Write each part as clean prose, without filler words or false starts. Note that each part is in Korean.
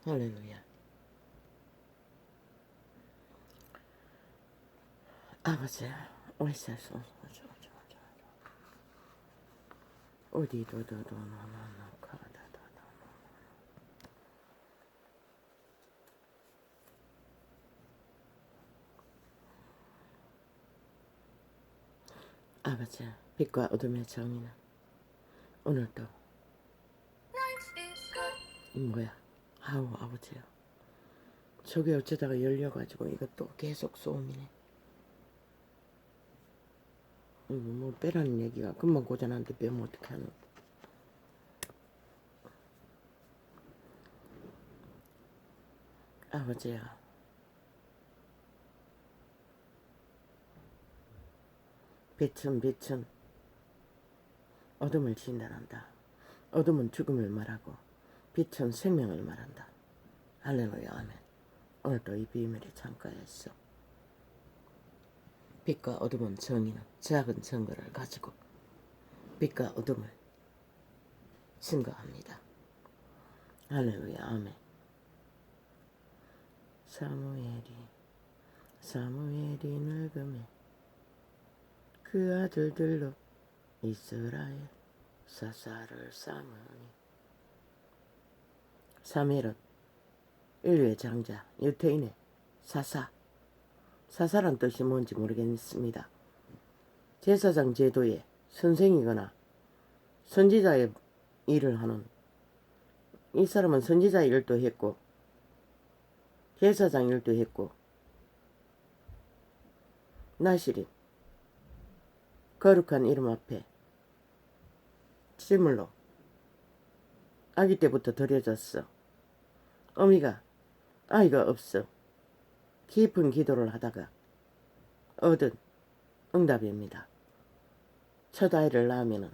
할렐루야. 아버지, 오이사소 어디도도도 나나나카다다다. 아버지, 빛과 어둠의 정의는 오늘도 이 뭐야? 아우 아버지요. 저게 어쩌다가 열려가지고 이것도 계속 소음이네. 이거 뭐 빼라는 얘기가 금방 고장났는데 빼면 어떡하노. 아버지야, 빛은 어둠을 진단한다. 어둠은 죽음을 말하고 빛은 생명을 말한다. 할렐루야 아멘. 오늘도 이 비밀에 참가했어. 빛과 어둠은 정의는 작은 증거를 가지고 빛과 어둠을 증거합니다. 할렐루야 아멘. 사무엘이 늙음에 그 아들들로 이스라엘 사사를 삼으니. 사무엘은 인류의 장자 유태인의 사사란 뜻이 뭔지 모르겠습니다. 제사장 제도의 선생이거나 선지자의 일을 하는, 이 사람은 선지자 일도 했고 제사장 일도 했고 나시린 거룩한 이름 앞에 제물로 아기 때부터 드려졌어. 어미가 아이가 없어 깊은 기도를 하다가 얻은 응답입니다. 첫 아이를 낳으면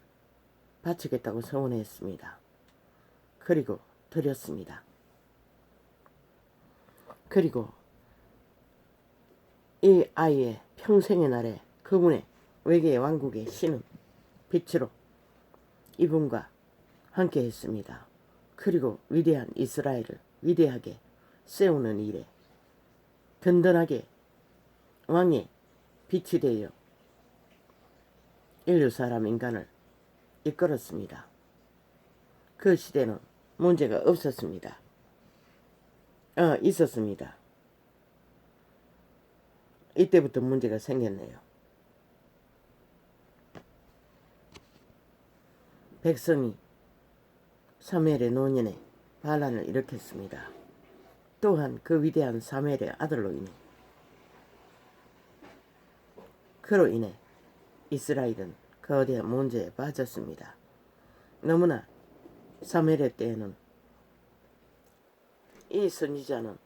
바치겠다고 서원했습니다. 그리고 드렸습니다. 그리고 이 아이의 평생의 날에 그분의 외계의 왕국의 신은 빛으로 이분과 함께 했습니다. 그리고 위대한 이스라엘을 위대하게 세우는 일에 든든하게 왕의 빛이 되어 인류 사람 인간을 이끌었습니다. 그 시대는 문제가 없었습니다. 있었습니다. 이때부터 문제가 생겼네요. 백성이 사무엘의 노년에 반란을 일으켰습니다. 또한 그 위대한 사무엘의 아들로 인해, 그로 인해 이스라엘은 거대한 문제에 빠졌습니다. 너무나 사무엘의 때에는 이 선지자는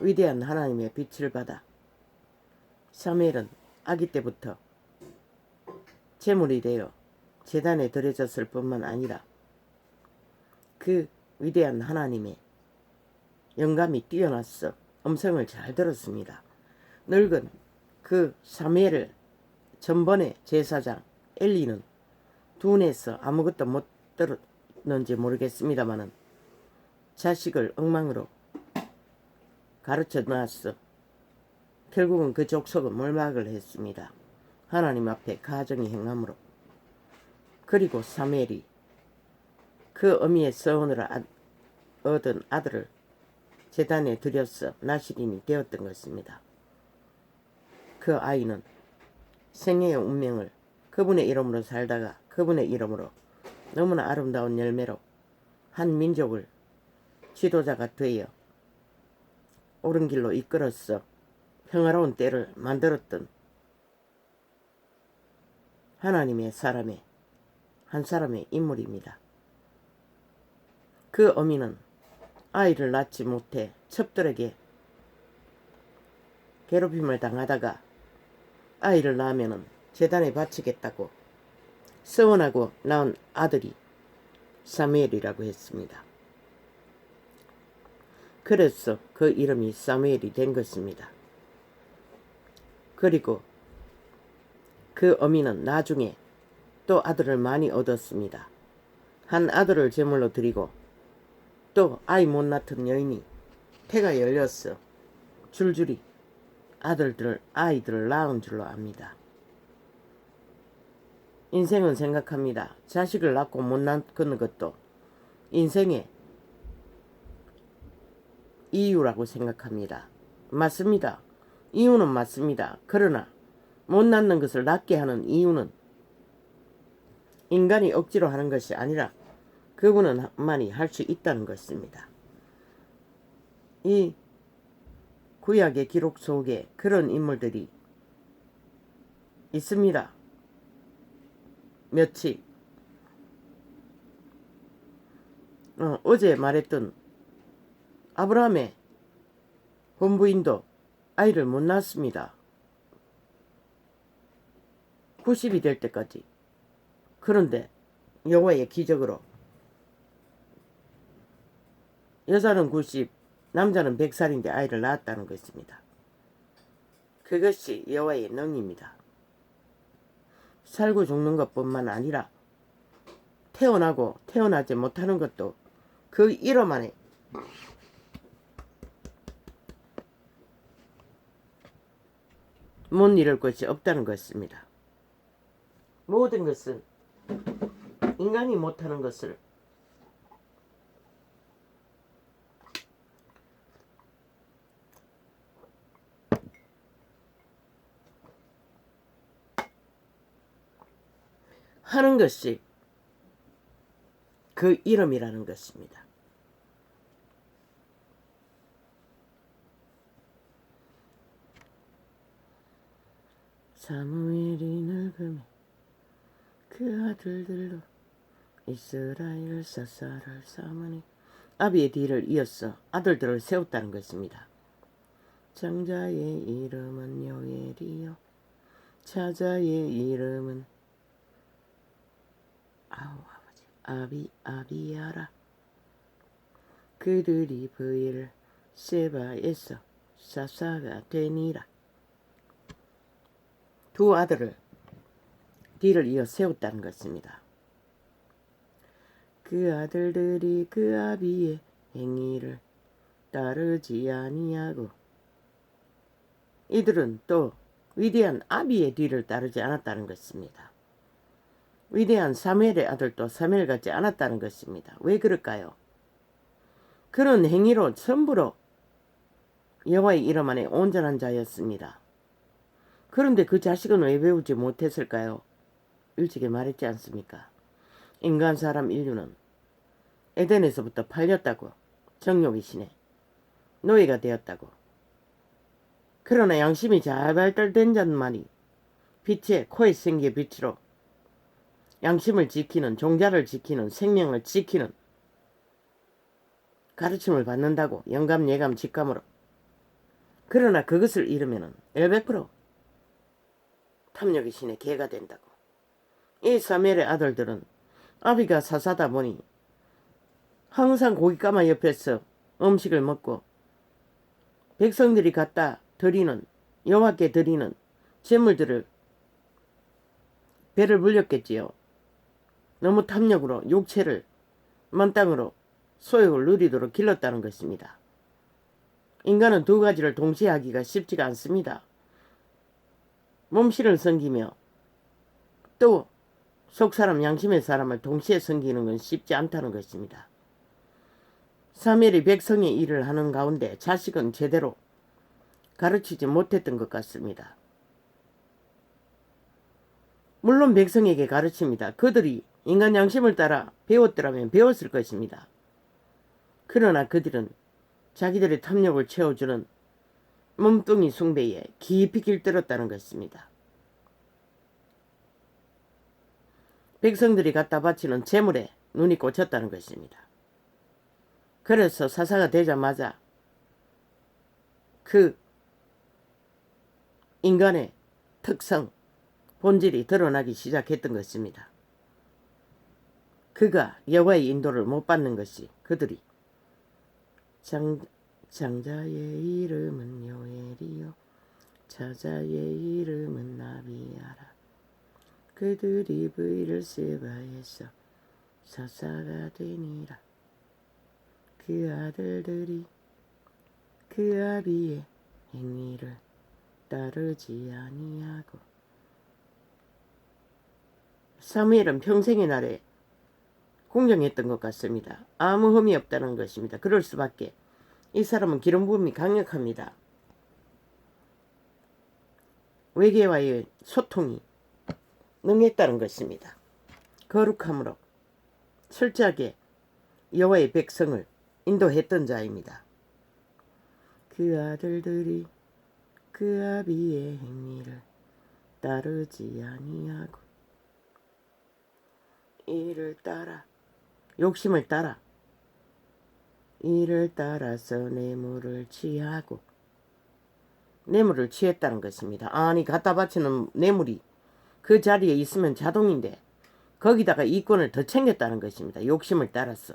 위대한 하나님의 빛을 받아 사무엘은 아기 때부터 제물이 되어 제단에 드려졌을 뿐만 아니라 그 위대한 하나님의 영감이 뛰어났어 음성을 잘 들었습니다. 늙은 그 사무엘을 전번에 제사장 엘리는 둔해서 아무것도 못 들었는지 모르겠습니다마는 자식을 엉망으로 가르쳐 놨어. 결국은 그 족속은 몰락을 했습니다. 하나님 앞에 가정의 행함으로. 그리고 사무엘이 그 어미의 서원으로 얻은 아들을 제단에 드렸어 나시린이 되었던 것입니다. 그 아이는 생애의 운명을 그분의 이름으로 살다가 그분의 이름으로 너무나 아름다운 열매로 한 민족을 지도자가 되어 옳은 길로 이끌었어 평화로운 때를 만들었던 하나님의 사람의 한 사람의 인물입니다. 그 어미는 아이를 낳지 못해 첩들에게 괴롭힘을 당하다가 아이를 낳으면 제단에 바치겠다고 서원하고 낳은 아들이 사무엘이라고 했습니다. 그래서 그 이름이 사무엘이 된 것입니다. 그리고 그 어미는 나중에 또 아들을 많이 얻었습니다. 한 아들을 제물로 드리고 또 아이 못 낳던 여인이 태가 열렸어. 줄줄이 아이들을 낳은 줄로 압니다. 인생은 생각합니다. 자식을 낳고 못 낳는 것도 인생의 이유라고 생각합니다. 맞습니다. 이유는 맞습니다. 그러나 못 낳는 것을 낳게 하는 이유는 인간이 억지로 하는 것이 아니라 그분만이 할 수 있다는 것입니다. 이 구약의 기록 속에 그런 인물들이 있습니다. 며칠 어제 말했던 아브라함의 본부인도 아이를 못 낳았습니다. 90이 될 때까지. 그런데 여호와의 기적으로 여자는 90, 남자는 100살인데 아이를 낳았다는 것입니다. 그것이 여호와의 능입니다. 살고 죽는 것뿐만 아니라 태어나고 태어나지 못하는 것도 그 이름 안에 못 이룰 것이 없다는 것입니다. 모든 것은 인간이 못하는 것을 하는 것이 그 이름이라는 것입니다. 사무엘이 늙음에 그 아들들로 이스라엘 사사를 삼으니 아비의 뒤를 이어서 아들들을 세웠다는 것입니다. 장자의 이름은 요엘이요 차자의 이름은 아비야라. 그들이 브일 세바에서 사사가 되니라. 두 아들을 뒤를 이어 세웠다는 것입니다. 그 아들들이 그 아비의 행위를 따르지 아니하고 이들은 또 위대한 아비의 뒤를 따르지 않았다는 것입니다. 위대한 사무엘의 아들도 사무엘 같지 않았다는 것입니다. 왜 그럴까요? 그런 행위로 전부로 여호와의 이름 안에 온전한 자였습니다. 그런데 그 자식은 왜 배우지 못했을까요? 일찍이 말했지 않습니까? 인간 사람 인류는 에덴에서부터 팔렸다고, 정욕의 신에 노예가 되었다고. 그러나 양심이 잘 발달된 자만이 빛의 코에 생기의 빛으로 양심을 지키는, 종자를 지키는, 생명을 지키는 가르침을 받는다고. 영감, 예감, 직감으로. 그러나 그것을 잃으면 100% 탐욕의 신의 개가 된다고. 이 사무엘의 아들들은 아비가 사사다 보니 항상 고깃가마 옆에서 음식을 먹고 백성들이 갖다 드리는, 여호와께 드리는 제물들을 배를 불렸겠지요. 너무 탐욕으로 육체를 먼 땅으로 소욕을 누리도록 길렀다는 것입니다. 인간은 두 가지를 동시에 하기가 쉽지가 않습니다. 몸실을 섬기며 또 속사람 양심의 사람을 동시에 섬기는 건 쉽지 않다는 것입니다. 사무엘이 백성의 일을 하는 가운데 자식은 제대로 가르치지 못했던 것 같습니다. 물론 백성에게 가르칩니다. 그들이 인간 양심을 따라 배웠더라면 배웠을 것입니다. 그러나 그들은 자기들의 탐욕을 채워주는 몸뚱이 숭배에 깊이 길들었다는 것입니다. 백성들이 갖다 바치는 재물에 눈이 꽂혔다는 것입니다. 그래서 사사가 되자마자 그 인간의 특성, 본질이 드러나기 시작했던 것입니다. 그가 여호와의 인도를 못 받는 것이 그들이 장자의 이름은 요엘이요 차자의 이름은 아비야라. 그들이 브이를 세바에서 사사가 되니라. 그 아들들이 그 아비의 행위를 따르지 아니하고. 사무엘은 평생의 날에 공경했던 것 같습니다. 아무 흠이 없다는 것입니다. 그럴 수밖에. 이 사람은 기름 부음이 강력합니다. 외계와의 소통이 능했다는 것입니다. 거룩함으로 철저하게 여호와의 백성을 인도했던 자입니다. 그 아들들이 그 아비의 행위를 따르지 아니하고 이를 따라 욕심을 따라 이를 따라서 뇌물을 취하고 뇌물을 취했다는 것입니다. 아니 갖다 바치는 뇌물이 그 자리에 있으면 자동인데 거기다가 이권을 더 챙겼다는 것입니다. 욕심을 따라서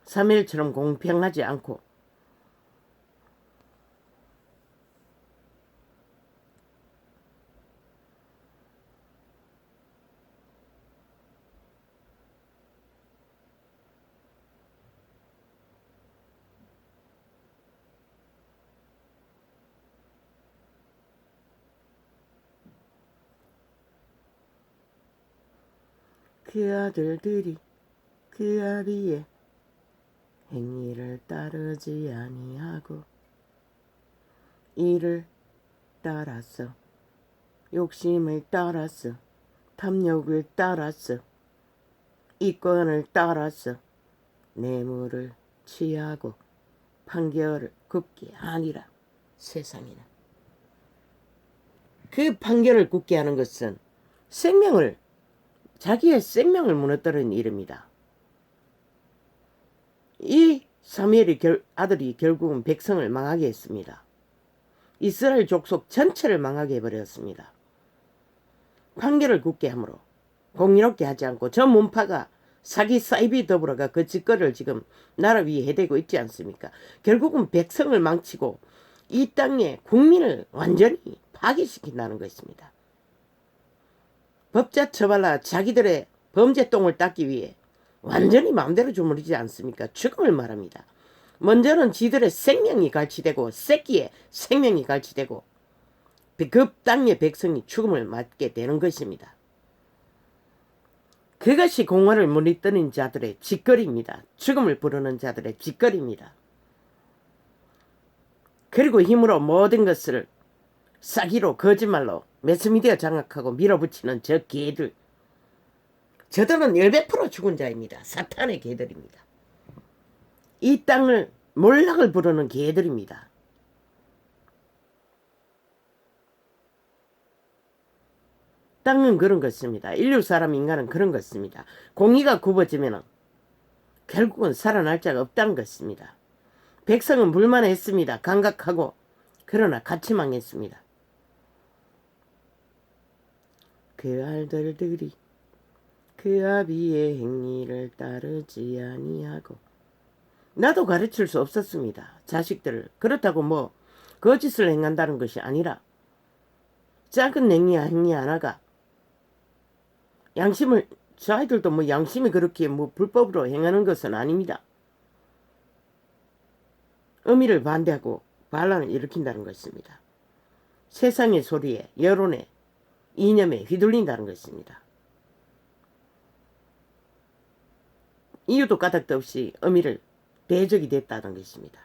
사무엘처럼 공평하지 않고 그 아들들이 그 아비의 행위를 따르지 아니하고 이를 따라서 욕심을 따라서 탐욕을 따라서 이권을 따라서 뇌물을 취하고 판결을 굽게 하니라. 세상에는 그 판결을 굽게 하는 것은 자기의 생명을 무너뜨리는 일입니다. 이 사무엘의 아들이 결국은 백성을 망하게 했습니다. 이스라엘 족속 전체를 망하게 해버렸습니다. 판결을 굳게 함으로 공의롭게 하지 않고 저 문파가 사기 사이비 더불어가 그 짓거리를 지금 나라 위에 해대고 있지 않습니까? 결국은 백성을 망치고 이 땅의 국민을 완전히 파괴시킨다는 것입니다. 법자 처발라 자기들의 범죄 똥을 닦기 위해 완전히 마음대로 주무르지 않습니까? 죽음을 말합니다. 먼저는 지들의 생명이 갈취되고 새끼의 생명이 갈취되고 그 땅의 백성이 죽음을 맞게 되는 것입니다. 그것이 공화를 무너뜨린 자들의 짓거리입니다. 죽음을 부르는 자들의 짓거리입니다. 그리고 힘으로 모든 것을 사기로 거짓말로 매스미디어 장악하고 밀어붙이는 저 개들, 저들은 100% 죽은 자입니다. 사탄의 개들입니다. 이 땅을 몰락을 부르는 개들입니다. 땅은 그런 것입니다. 인류 사람 인간은 그런 것입니다. 공의가 굽어지면 결국은 살아날 자가 없다는 것입니다. 백성은 불만했습니다. 감각하고 그러나 같이 망했습니다. 그 아들들이 그 아비의 행위를 따르지 아니하고 나도 가르칠 수 없었습니다. 자식들을. 그렇다고 뭐 거짓을 행한다는 것이 아니라 작은 행위 하나가 양심을 저 아이들도 뭐 양심이 그렇게 뭐 불법으로 행하는 것은 아닙니다. 의미를 반대하고 반란을 일으킨다는 것입니다. 세상의 소리에 여론에 이념에 휘둘린다는 것입니다. 이유도 까닭도 없이 의미를 대적이 됐다는 것입니다.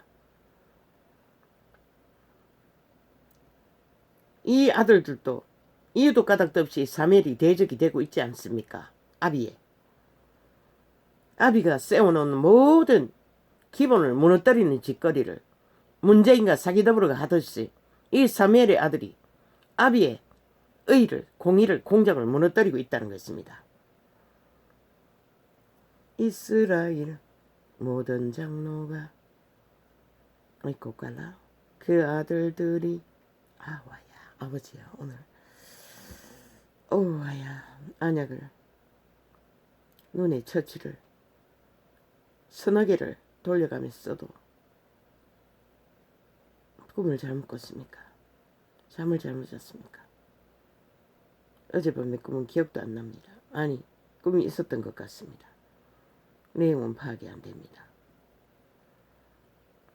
이 아들들도 이유도 까닭도 없이 사무엘이 대적이 되고 있지 않습니까? 아비가 세워놓은 모든 기본을 무너뜨리는 짓거리를 문재인과 사기더불어가 하듯이 이 사무엘의 아들이 아비의 의를, 공의를, 공정을 무너뜨리고 있다는 것입니다. 이스라엘 모든 장로가 꽃갈라 그 아들들이 아와야 아버지야 오늘 오와야 안약을 눈의 처치를 서너 개를 돌려가면서 써도 꿈을 잘못 꿨습니까? 잠을 잘못 잤습니까? 어젯밤의 꿈은 기억도 안 납니다. 아니 꿈이 있었던 것 같습니다. 내용은 파악이 안 됩니다.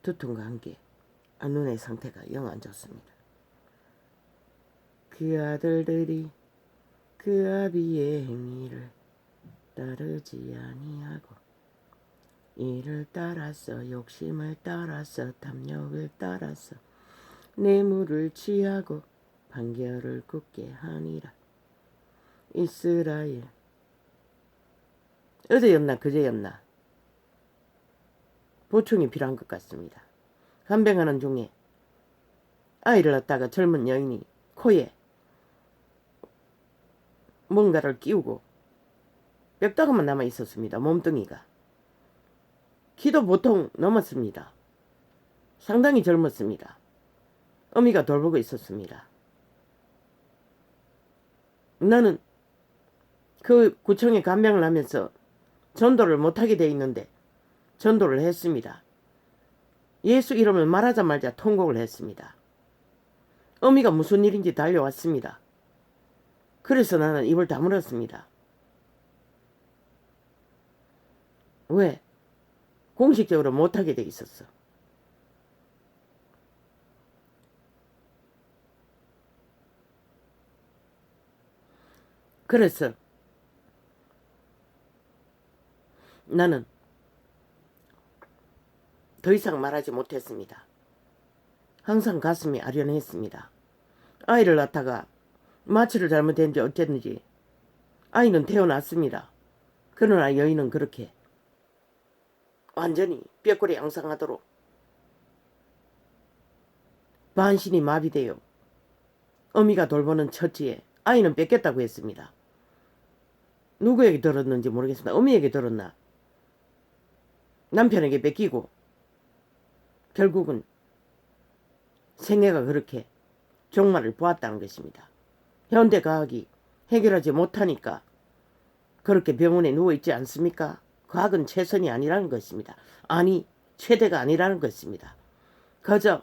두통과 함께 눈의 상태가 영 안 좋습니다. 그 아들들이 그 아비의 행위를 따르지 아니하고 이를 따라서 욕심을 따라서 탐욕을 따라서 뇌물을 취하고 판결을 굳게 하니라. 이스라엘. 어제였나 그제였나 보충이 필요한 것 같습니다. 간병하는 중에 아이를 낳다가 젊은 여인이 코에 뭔가를 끼우고 뼈다귀만 남아 있었습니다. 몸뚱이가. 키도 보통 넘었습니다. 상당히 젊었습니다. 어미가 돌보고 있었습니다. 나는 그 구청에 간병을 하면서 전도를 못하게 돼 있는데 전도를 했습니다. 예수 이름을 말하자마자 통곡을 했습니다. 어미가 무슨 일인지 달려왔습니다. 그래서 나는 입을 다물었습니다. 왜? 공식적으로 못하게 돼 있었어. 그래서 나는 더 이상 말하지 못했습니다. 항상 가슴이 아련했습니다. 아이를 낳다가 마취를 잘못했는지 어쨌는지 아이는 태어났습니다. 그러나 여인은 그렇게 완전히 뼈골이 양상하도록 반신이 마비되어 어미가 돌보는 처지에 아이는 뺏겼다고 했습니다. 누구에게 들었는지 모르겠습니다. 어미에게 들었나 남편에게 뺏기고 결국은 생애가 그렇게 종말을 보았다는 것입니다. 현대과학이 해결하지 못하니까 그렇게 병원에 누워있지 않습니까? 과학은 최선이 아니라는 것입니다. 아니 최대가 아니라는 것입니다. 그저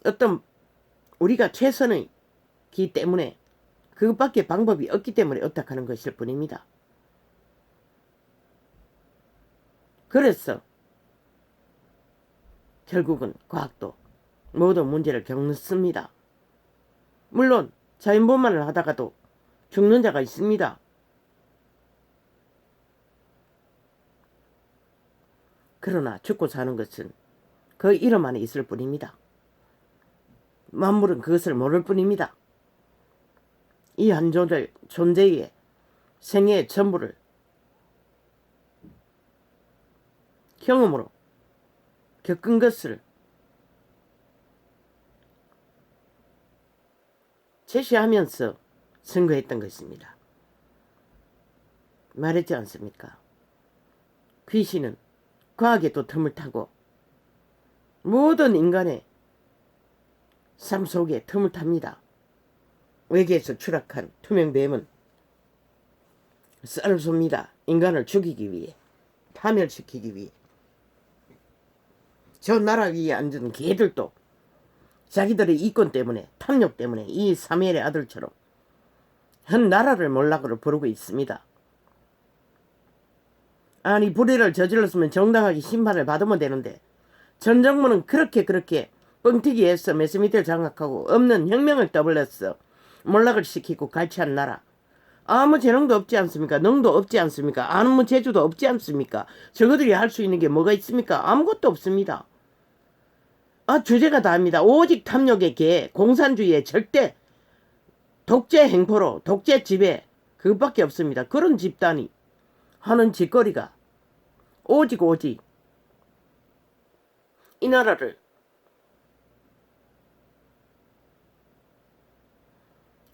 어떤 우리가 최선이기 때문에 그것밖에 방법이 없기 때문에 어떡하는 것일 뿐입니다. 그래서 결국은 과학도 모든 문제를 겪습니다. 물론 자연분만을 하다가도 죽는 자가 있습니다. 그러나 죽고 사는 것은 그 이름 안에 있을 뿐입니다. 만물은 그것을 모를 뿐입니다. 이 한 존재의 생애의 전부를 경험으로 겪은 것을 제시하면서 선거했던 것입니다. 말했지 않습니까? 귀신은 과학의 또 틈을 타고 모든 인간의 삶 속에 틈을 탑니다. 외계에서 추락한 투명뱀은 쌀을 쏩니다. 인간을 죽이기 위해, 파멸시키기 위해. 저 나라 위에 앉은 개들도 자기들의 이권 때문에, 탐욕 때문에 이 사무엘의 아들처럼 한 나라를 몰락으로 부르고 있습니다. 아니 불의를 저질렀으면 정당하게 심판을 받으면 되는데 전 정부는 그렇게 뻥튀기해서 매스미터를 장악하고 없는 혁명을 떠벌렸어. 몰락을 시키고 갈취한 나라. 아무 재능도 없지 않습니까? 능도 없지 않습니까? 아무 재주도 없지 않습니까? 저거들이 할 수 있는 게 뭐가 있습니까? 아무것도 없습니다. 주제가 다입니다. 오직 탐욕의 개, 공산주의의 절대 독재 행포로 독재 지배 그것밖에 없습니다. 그런 집단이 하는 짓거리가 오직 이 나라를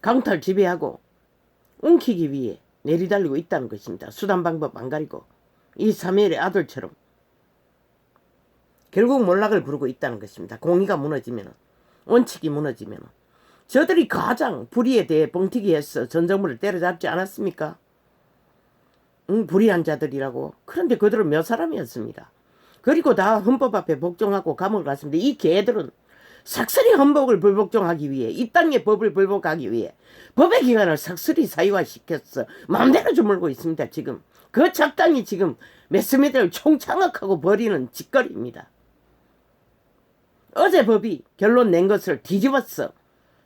강탈 지배하고 웅키기 위해 내리달리고 있다는 것입니다. 수단 방법 안 가리고 이 사무엘의 아들처럼 결국 몰락을 부르고 있다는 것입니다. 공의가 무너지면, 원칙이 무너지면 저들이 가장 불의에 대해 뻥튀기해서 전 정부를 때려잡지 않았습니까? 불의한 자들이라고. 그런데 그들은 몇 사람이었습니다. 그리고 다 헌법 앞에 복종하고 감옥을 갔습니다. 이 개들은 삭슬이 헌법을 불복종하기 위해, 이 땅의 법을 불복하기 위해 법의 기관을 삭슬이 사유화시켰어. 마음대로 주물고 있습니다. 지금 그 작당이 지금 매스미디어를 총창악하고 버리는 짓거리입니다. 어제 법이 결론 낸 것을 뒤집었어.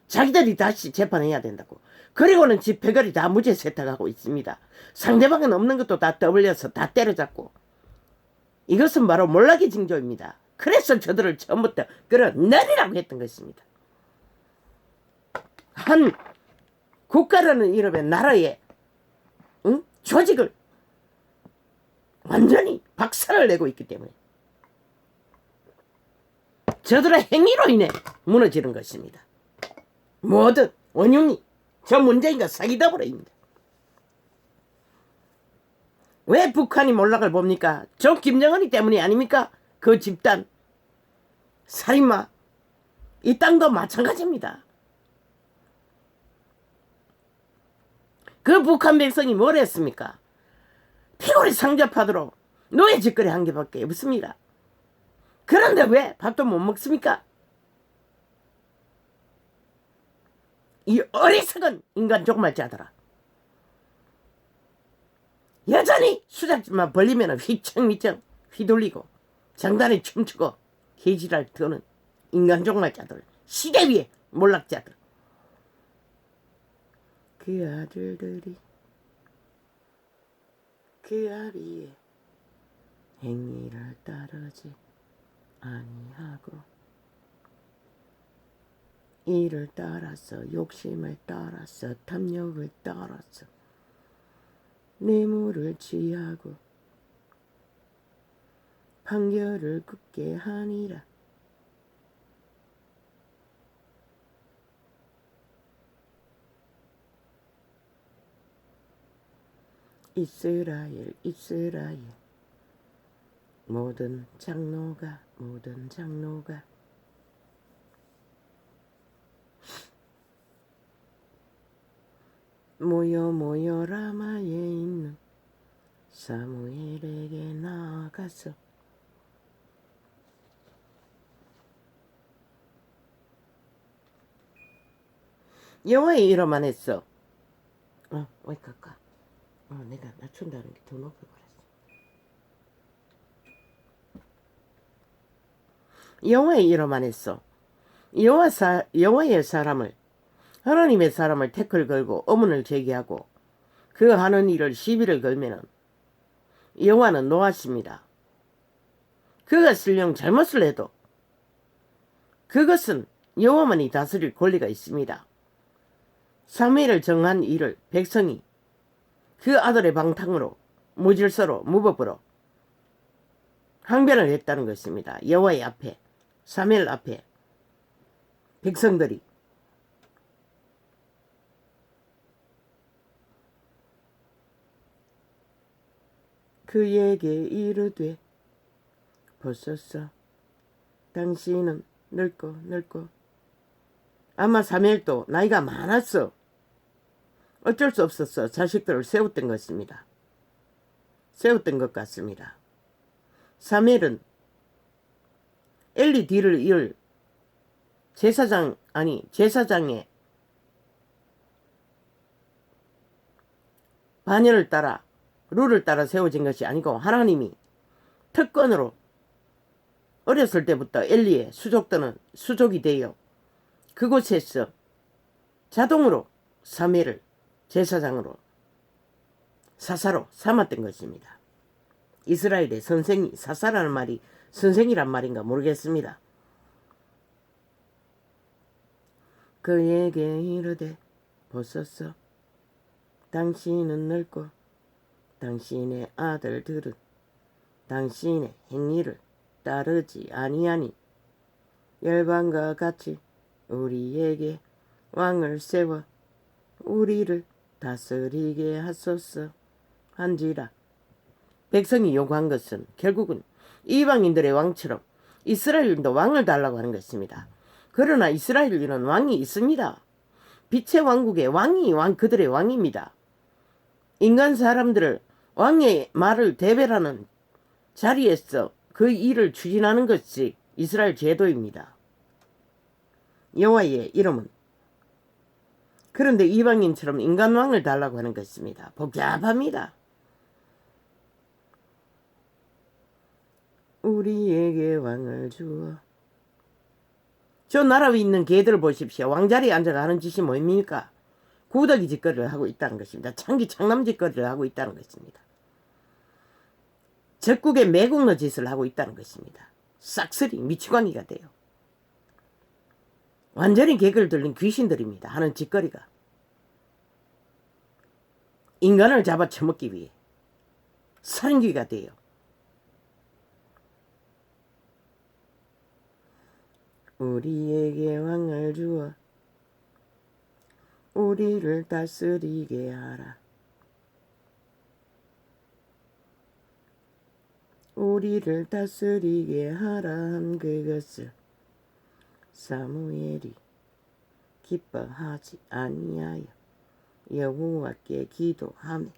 자기들이 다시 재판해야 된다고. 그리고는 집회거리 다 무죄 세탁하고 있습니다. 상대방은 없는 것도 다 떠벌려서 다 때려잡고. 이것은 바로 몰락의 징조입니다. 그래서 저들을 처음부터 끌어내리라고 했던 것입니다. 한 국가라는 이름의 나라의 조직을 완전히 박살을 내고 있기 때문에 저들의 행위로 인해 무너지는 것입니다. 모든 원흉이 저 문재인과 사기더불어입니다. 왜 북한이 몰락을 봅니까? 저 김정은이 때문이 아닙니까? 그 집단 살인마 이 땅도 마찬가지입니다. 그 북한 백성이 뭘 했습니까? 피골이 상접하도록 노예 짓거리 한 개밖에 없습니다. 그런데 왜 밥도 못 먹습니까? 이 어리석은 인간 종말자들아. 여전히 수작질만 벌리면 휘청휘청 휘둘리고 장단에 춤추고 개지랄 드는 인간 종말자들, 시대 위에 몰락자들. 그 아들들이 그 아비의 행위를 따르지 아니하고 이를 따라서 욕심을 따라서 탐욕을 따라서 뇌물을 취하고 판결을 굳게 하니라. 이스라엘 이스라엘 모든 장로가 모여 라마에 있는 사무엘에게 나아가서 여호와의 이름 안에서 왜 갈까? 내가 낮춘다는 게 더 높여버렸어. 여호와의 이름 안에서 여호와의 사람을 하나님의 사람을 태클 걸고 의문을 제기하고 그 하는 일을 시비를 걸면은 여호와는 노하십니다. 그가 설령 잘못을 해도 그것은 여호와만이 다스릴 권리가 있습니다. 사무엘을 정한 일을 백성이 그 아들의 방탕으로 무질서로 무법으로 항변을 했다는 것입니다. 여호와의 앞에 사무엘 앞에 백성들이 그에게 이르되 보소서 당신은 늙고 아마 사무엘도 나이가 많았어. 어쩔 수 없었어. 자식들을 세웠던 것입니다. 세웠던 것 같습니다. 사무엘은 엘리 뒤를 이을 제사장의 반열을 따라 룰을 따라 세워진 것이 아니고 하나님이 특권으로 어렸을 때부터 엘리의 수족이 되어 그곳에서 자동으로 사무엘을 제사장으로 사사로 삼았던 것입니다. 이스라엘의 선생이 사사라는 말이 선생이란 말인가 모르겠습니다. 그에게 이르되 보소서 당신은 늙고 당신의 아들들은 당신의 행위를 따르지 아니하니 열방과 같이 우리에게 왕을 세워 우리를 다스리게 하소서 한지라. 백성이 요구한 것은 결국은 이방인들의 왕처럼 이스라엘도 왕을 달라고 하는 것입니다. 그러나 이스라엘에는 왕이 있습니다. 빛의 왕국의 왕이 그들의 왕입니다. 인간 사람들을 왕의 말을 대변하는 자리에서 그 일을 추진하는 것이 이스라엘 제도입니다. 여호와의 이름은 그런데 이방인처럼 인간 왕을 달라고 하는 것입니다. 복잡합니다. 우리에게 왕을 주어 저 나라 위에 있는 개들을 보십시오. 왕자리에 앉아가 하는 짓이 뭡니까? 구더기 짓거리를 하고 있다는 것입니다. 창남 짓거리를 하고 있다는 것입니다. 적국의 매국노 짓을 하고 있다는 것입니다. 싹쓸이 미치광이가 돼요. 완전히 개를 들린 귀신들입니다. 하는 짓거리가. 인간을 잡아 처먹기 위해 살인귀가 돼요. 우리에게 왕을 주어 우리를 다스리게 하라. 우리를 다스리게 하라 한 그것을 사무엘이 기뻐하지 아니하여 여호와께 기도하며.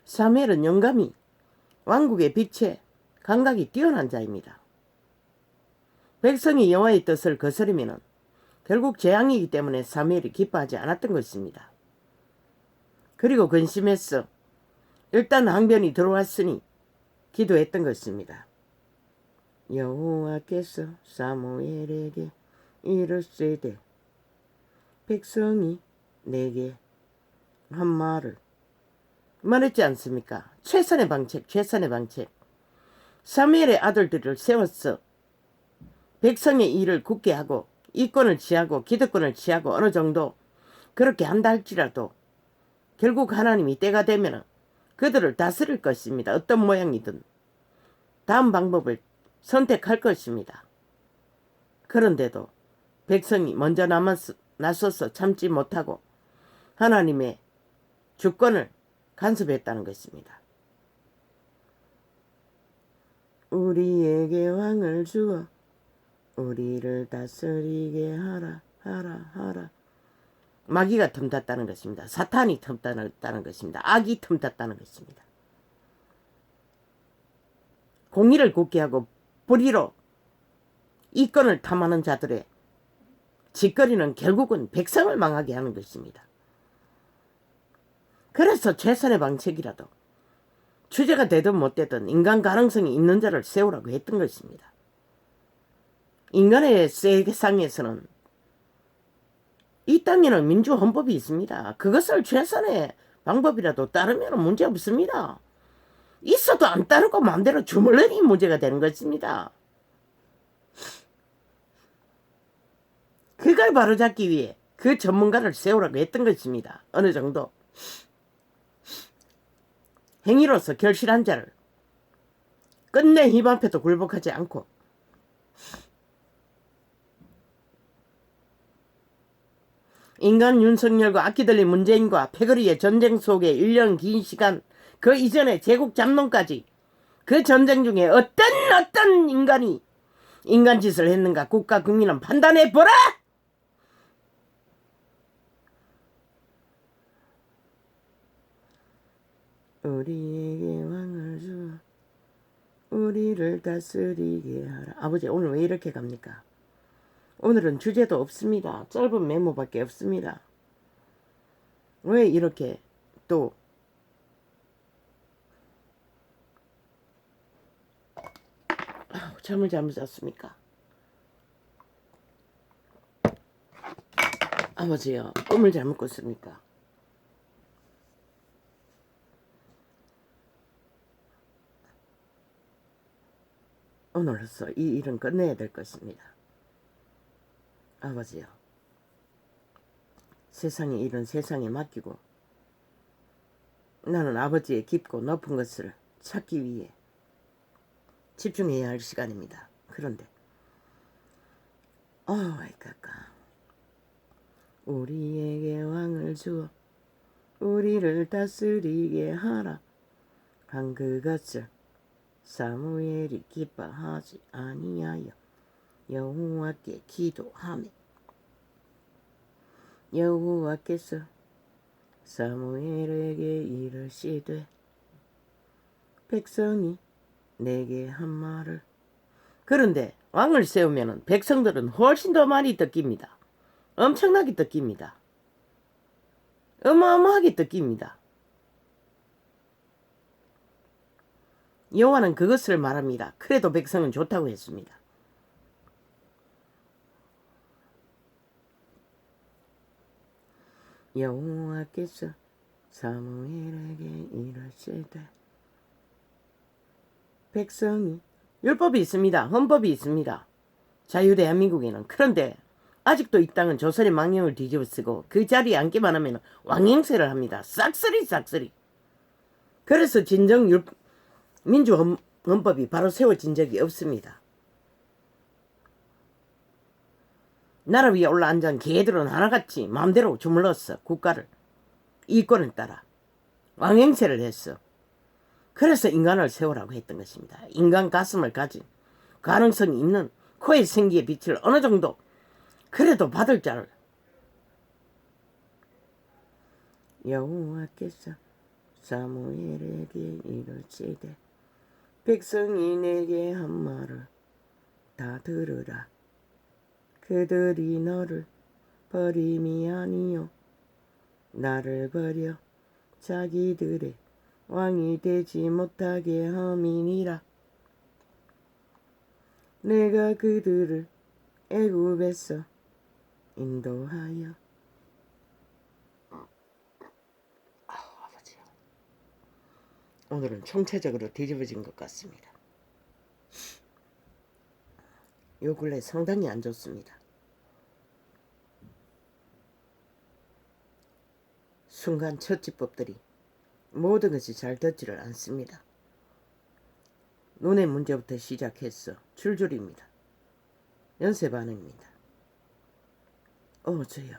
사무엘은 영감이 왕국의 빛에 감각이 뛰어난 자입니다. 백성이 여호와의 뜻을 거스르면 결국 재앙이기 때문에 사무엘이 기뻐하지 않았던 것입니다. 그리고 근심해서 일단 항변이 들어왔으니 기도했던 것입니다. 여호와께서 사무엘에게 이르시되 백성이 내게 한 말을 말했지 않습니까? 최선의 방책, 최선의 방책. 사무엘의 아들들을 세워서 백성의 일을 굳게 하고 이권을 취하고 기득권을 취하고 어느 정도 그렇게 한다 할지라도 결국 하나님이 때가 되면 그들을 다스릴 것입니다. 어떤 모양이든 다음 방법을 선택할 것입니다. 그런데도 백성이 먼저 나서서 참지 못하고 하나님의 주권을 간섭했다는 것입니다. 우리에게 왕을 주어 우리를 다스리게 하라. 마귀가 틈탔다는 것입니다. 사탄이 틈탔다는 것입니다. 악이 틈탔다는 것입니다. 공의를 굳게 하고 불의로 이권을 탐하는 자들의 짓거리는 결국은 백성을 망하게 하는 것입니다. 그래서 최선의 방책이라도 주제가 되든 못 되든 인간 가능성이 있는 자를 세우라고 했던 것입니다. 인간의 세상에서는 이 땅에는 민주헌법이 있습니다. 그것을 최선의 방법이라도 따르면 문제 없습니다. 있어도 안 따르고 마음대로 주물러니 문제가 되는 것입니다. 그걸 바로잡기 위해 그 전문가를 세우라고 했던 것입니다. 어느 정도 행위로서 결실한 자를 끝내 힘 앞에도 굴복하지 않고 인간 윤석열과 악기들린 문재인과 패거리의 전쟁 속에 1년 긴 시간 그 이전에 제국 잡론까지 그 전쟁 중에 어떤 인간이 인간 짓을 했는가 국가 국민은 판단해보라! 우리에게 왕을 주어 우리를 다스리게 하라. 아버지 오늘 왜 이렇게 갑니까? 오늘은 주제도 없습니다. 짧은 메모밖에 없습니다. 왜 이렇게 또 잠을 잘못 잤습니까? 아버지요, 꿈을 잘못 꿨습니까? 오늘로써 이 일은 끝내야 될 것입니다. 아버지요, 세상의 일은 세상에 맡기고 나는 아버지의 깊고 높은 것을 찾기 위해 집중해야 할 시간입니다. 그런데 마이갓가 우리에게 왕을 주어 우리를 다스리게 하라 한 그것을 사무엘이 기뻐하지 아니하여 여호와께 기도하며. 여호와께서 사무엘에게 이르시되 백성이 내게 한 말을. 그런데 왕을 세우면 백성들은 훨씬 더 많이 뜯깁니다. 엄청나게 뜯깁니다. 어마어마하게 뜯깁니다. 여호와는 그것을 말합니다. 그래도 백성은 좋다고 했습니다. 여호와께서 사무엘에게 이르시되 백성이 율법이 있습니다. 헌법이 있습니다. 자유대한민국에는. 그런데 아직도 이 땅은 조선의 망령을 뒤집어쓰고 그 자리에 앉기만 하면 왕행세를 합니다. 싹쓸이. 그래서 진정 민주헌법이 바로 세워진 적이 없습니다. 나라 위에 올라앉은 개들은 하나같이 마음대로 주물렀어. 국가를. 이권을 따라 왕행세를 했어. 그래서 인간을 세우라고 했던 것입니다. 인간 가슴을 가진 가능성이 있는 코의 생기의 빛을 어느 정도 그래도 받을 자를. 여호와께서 사무엘에게 이르시되 백성이 내게 한 말을 다 들으라. 그들이 너를 버림이 아니요 나를 버려 자기들의 왕이 되지 못하게 함이니라. 내가 그들을 애굽에서 인도하여 아버지요. 오늘은 총체적으로 뒤집어진 것 같습니다. 요 근래 상당히 안 좋습니다. 순간 처치법들이 모든 것이 잘 되지를 않습니다. 눈의 문제부터 시작해서 줄줄입니다. 연쇄 반응입니다. 저요.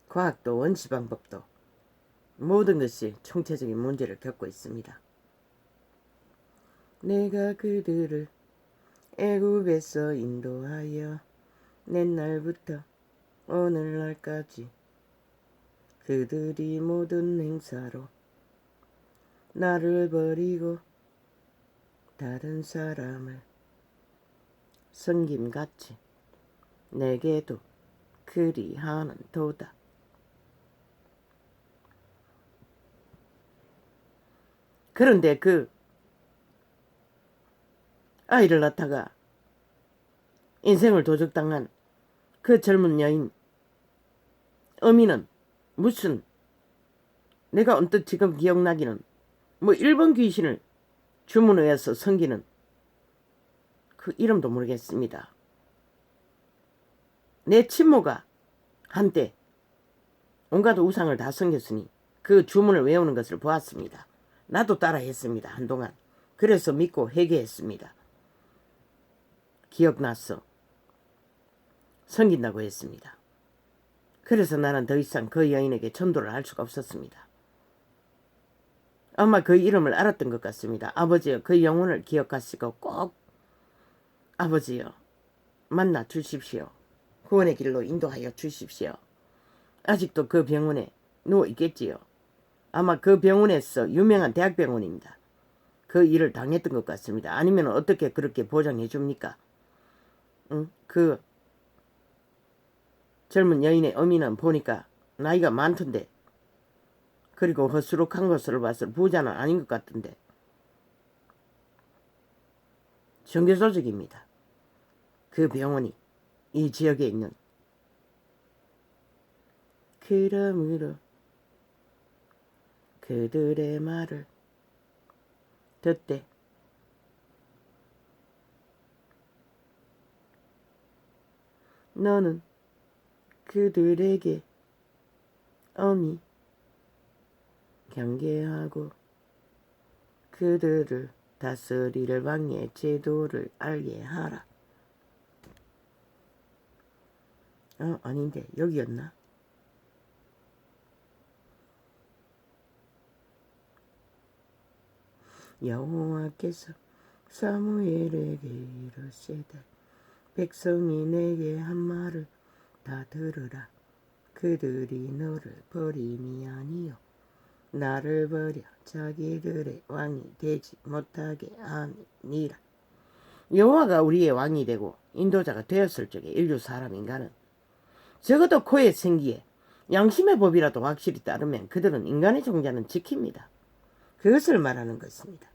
과학도 원시 방법도 모든 것이 총체적인 문제를 겪고 있습니다. 내가 그들을 애굽에서 인도하여 옛날부터 오늘날까지 그들이 모든 행사로 나를 버리고 다른 사람을 섬김같이 내게도 그리하는 도다. 그런데 그 아이를 낳다가 인생을 도적당한 그 젊은 여인 어미는 무슨 내가 언뜻 지금 기억나기는 일본 귀신을 주문해서 섬기는 그 이름도 모르겠습니다. 내 친모가 한때 온갖 우상을 다 섬겼으니 그 주문을 외우는 것을 보았습니다. 나도 따라 했습니다. 한동안. 그래서 믿고 회개했습니다. 기억났어. 섬긴다고 했습니다. 그래서 나는 더 이상 그 여인에게 전도를 할 수가 없었습니다. 아마 그 이름을 알았던 것 같습니다. 아버지여, 그 영혼을 기억하시고 꼭 아버지여 만나 주십시오. 구원의 길로 인도하여 주십시오. 아직도 그 병원에 누워 있겠지요. 아마 그 병원에서 유명한 대학병원입니다. 그 일을 당했던 것 같습니다. 아니면 어떻게 그렇게 보장해 줍니까? 그 젊은 여인의 어미는 보니까 나이가 많던데, 그리고 허술룩한 것으로 봐서 부자는 아닌 것 같던데, 정교조직입니다. 그 병원이 이 지역에 있는. 그러므로 그들의 말을 듣되 너는 그들에게 엄히 경계하고 그들을 다스릴 왕의 제도를 알게 하라. 아닌데 여기였나? 여호와께서 사무엘에게 이르시되 백성이 내게 한 말을 다 들으라. 그들이 너를 버림이 아니요 나를 버려 자기들의 왕이 되지 못하게 함이니라. 여호와가 우리의 왕이 되고 인도자가 되었을 적에 인류 사람 인간은 적어도 코의 생기에 양심의 법이라도 확실히 따르면 그들은 인간의 종자는 지킵니다. 그것을 말하는 것입니다.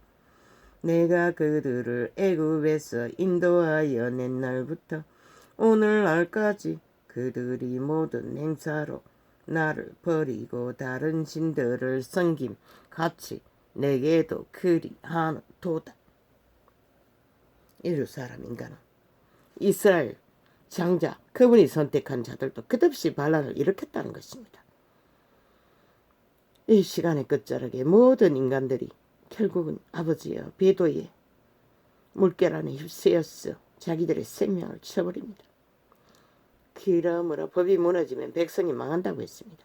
내가 그들을 애굽에서 인도하여 낸 날부터 오늘날까지 그들이 모든 행사로 나를 버리고 다른 신들을 섬김 같이 내게도 그리하노도다. 이루 사람 인간은 이스라엘 장자 그분이 선택한 자들도 끝없이 반란을 일으켰다는 것입니다. 이 시간의 끝자락에 모든 인간들이 결국은 아버지여 배도의 물결 안에 휩쓰였어 자기들의 생명을 쳐버립니다. 그러므로 법이 무너지면 백성이 망한다고 했습니다.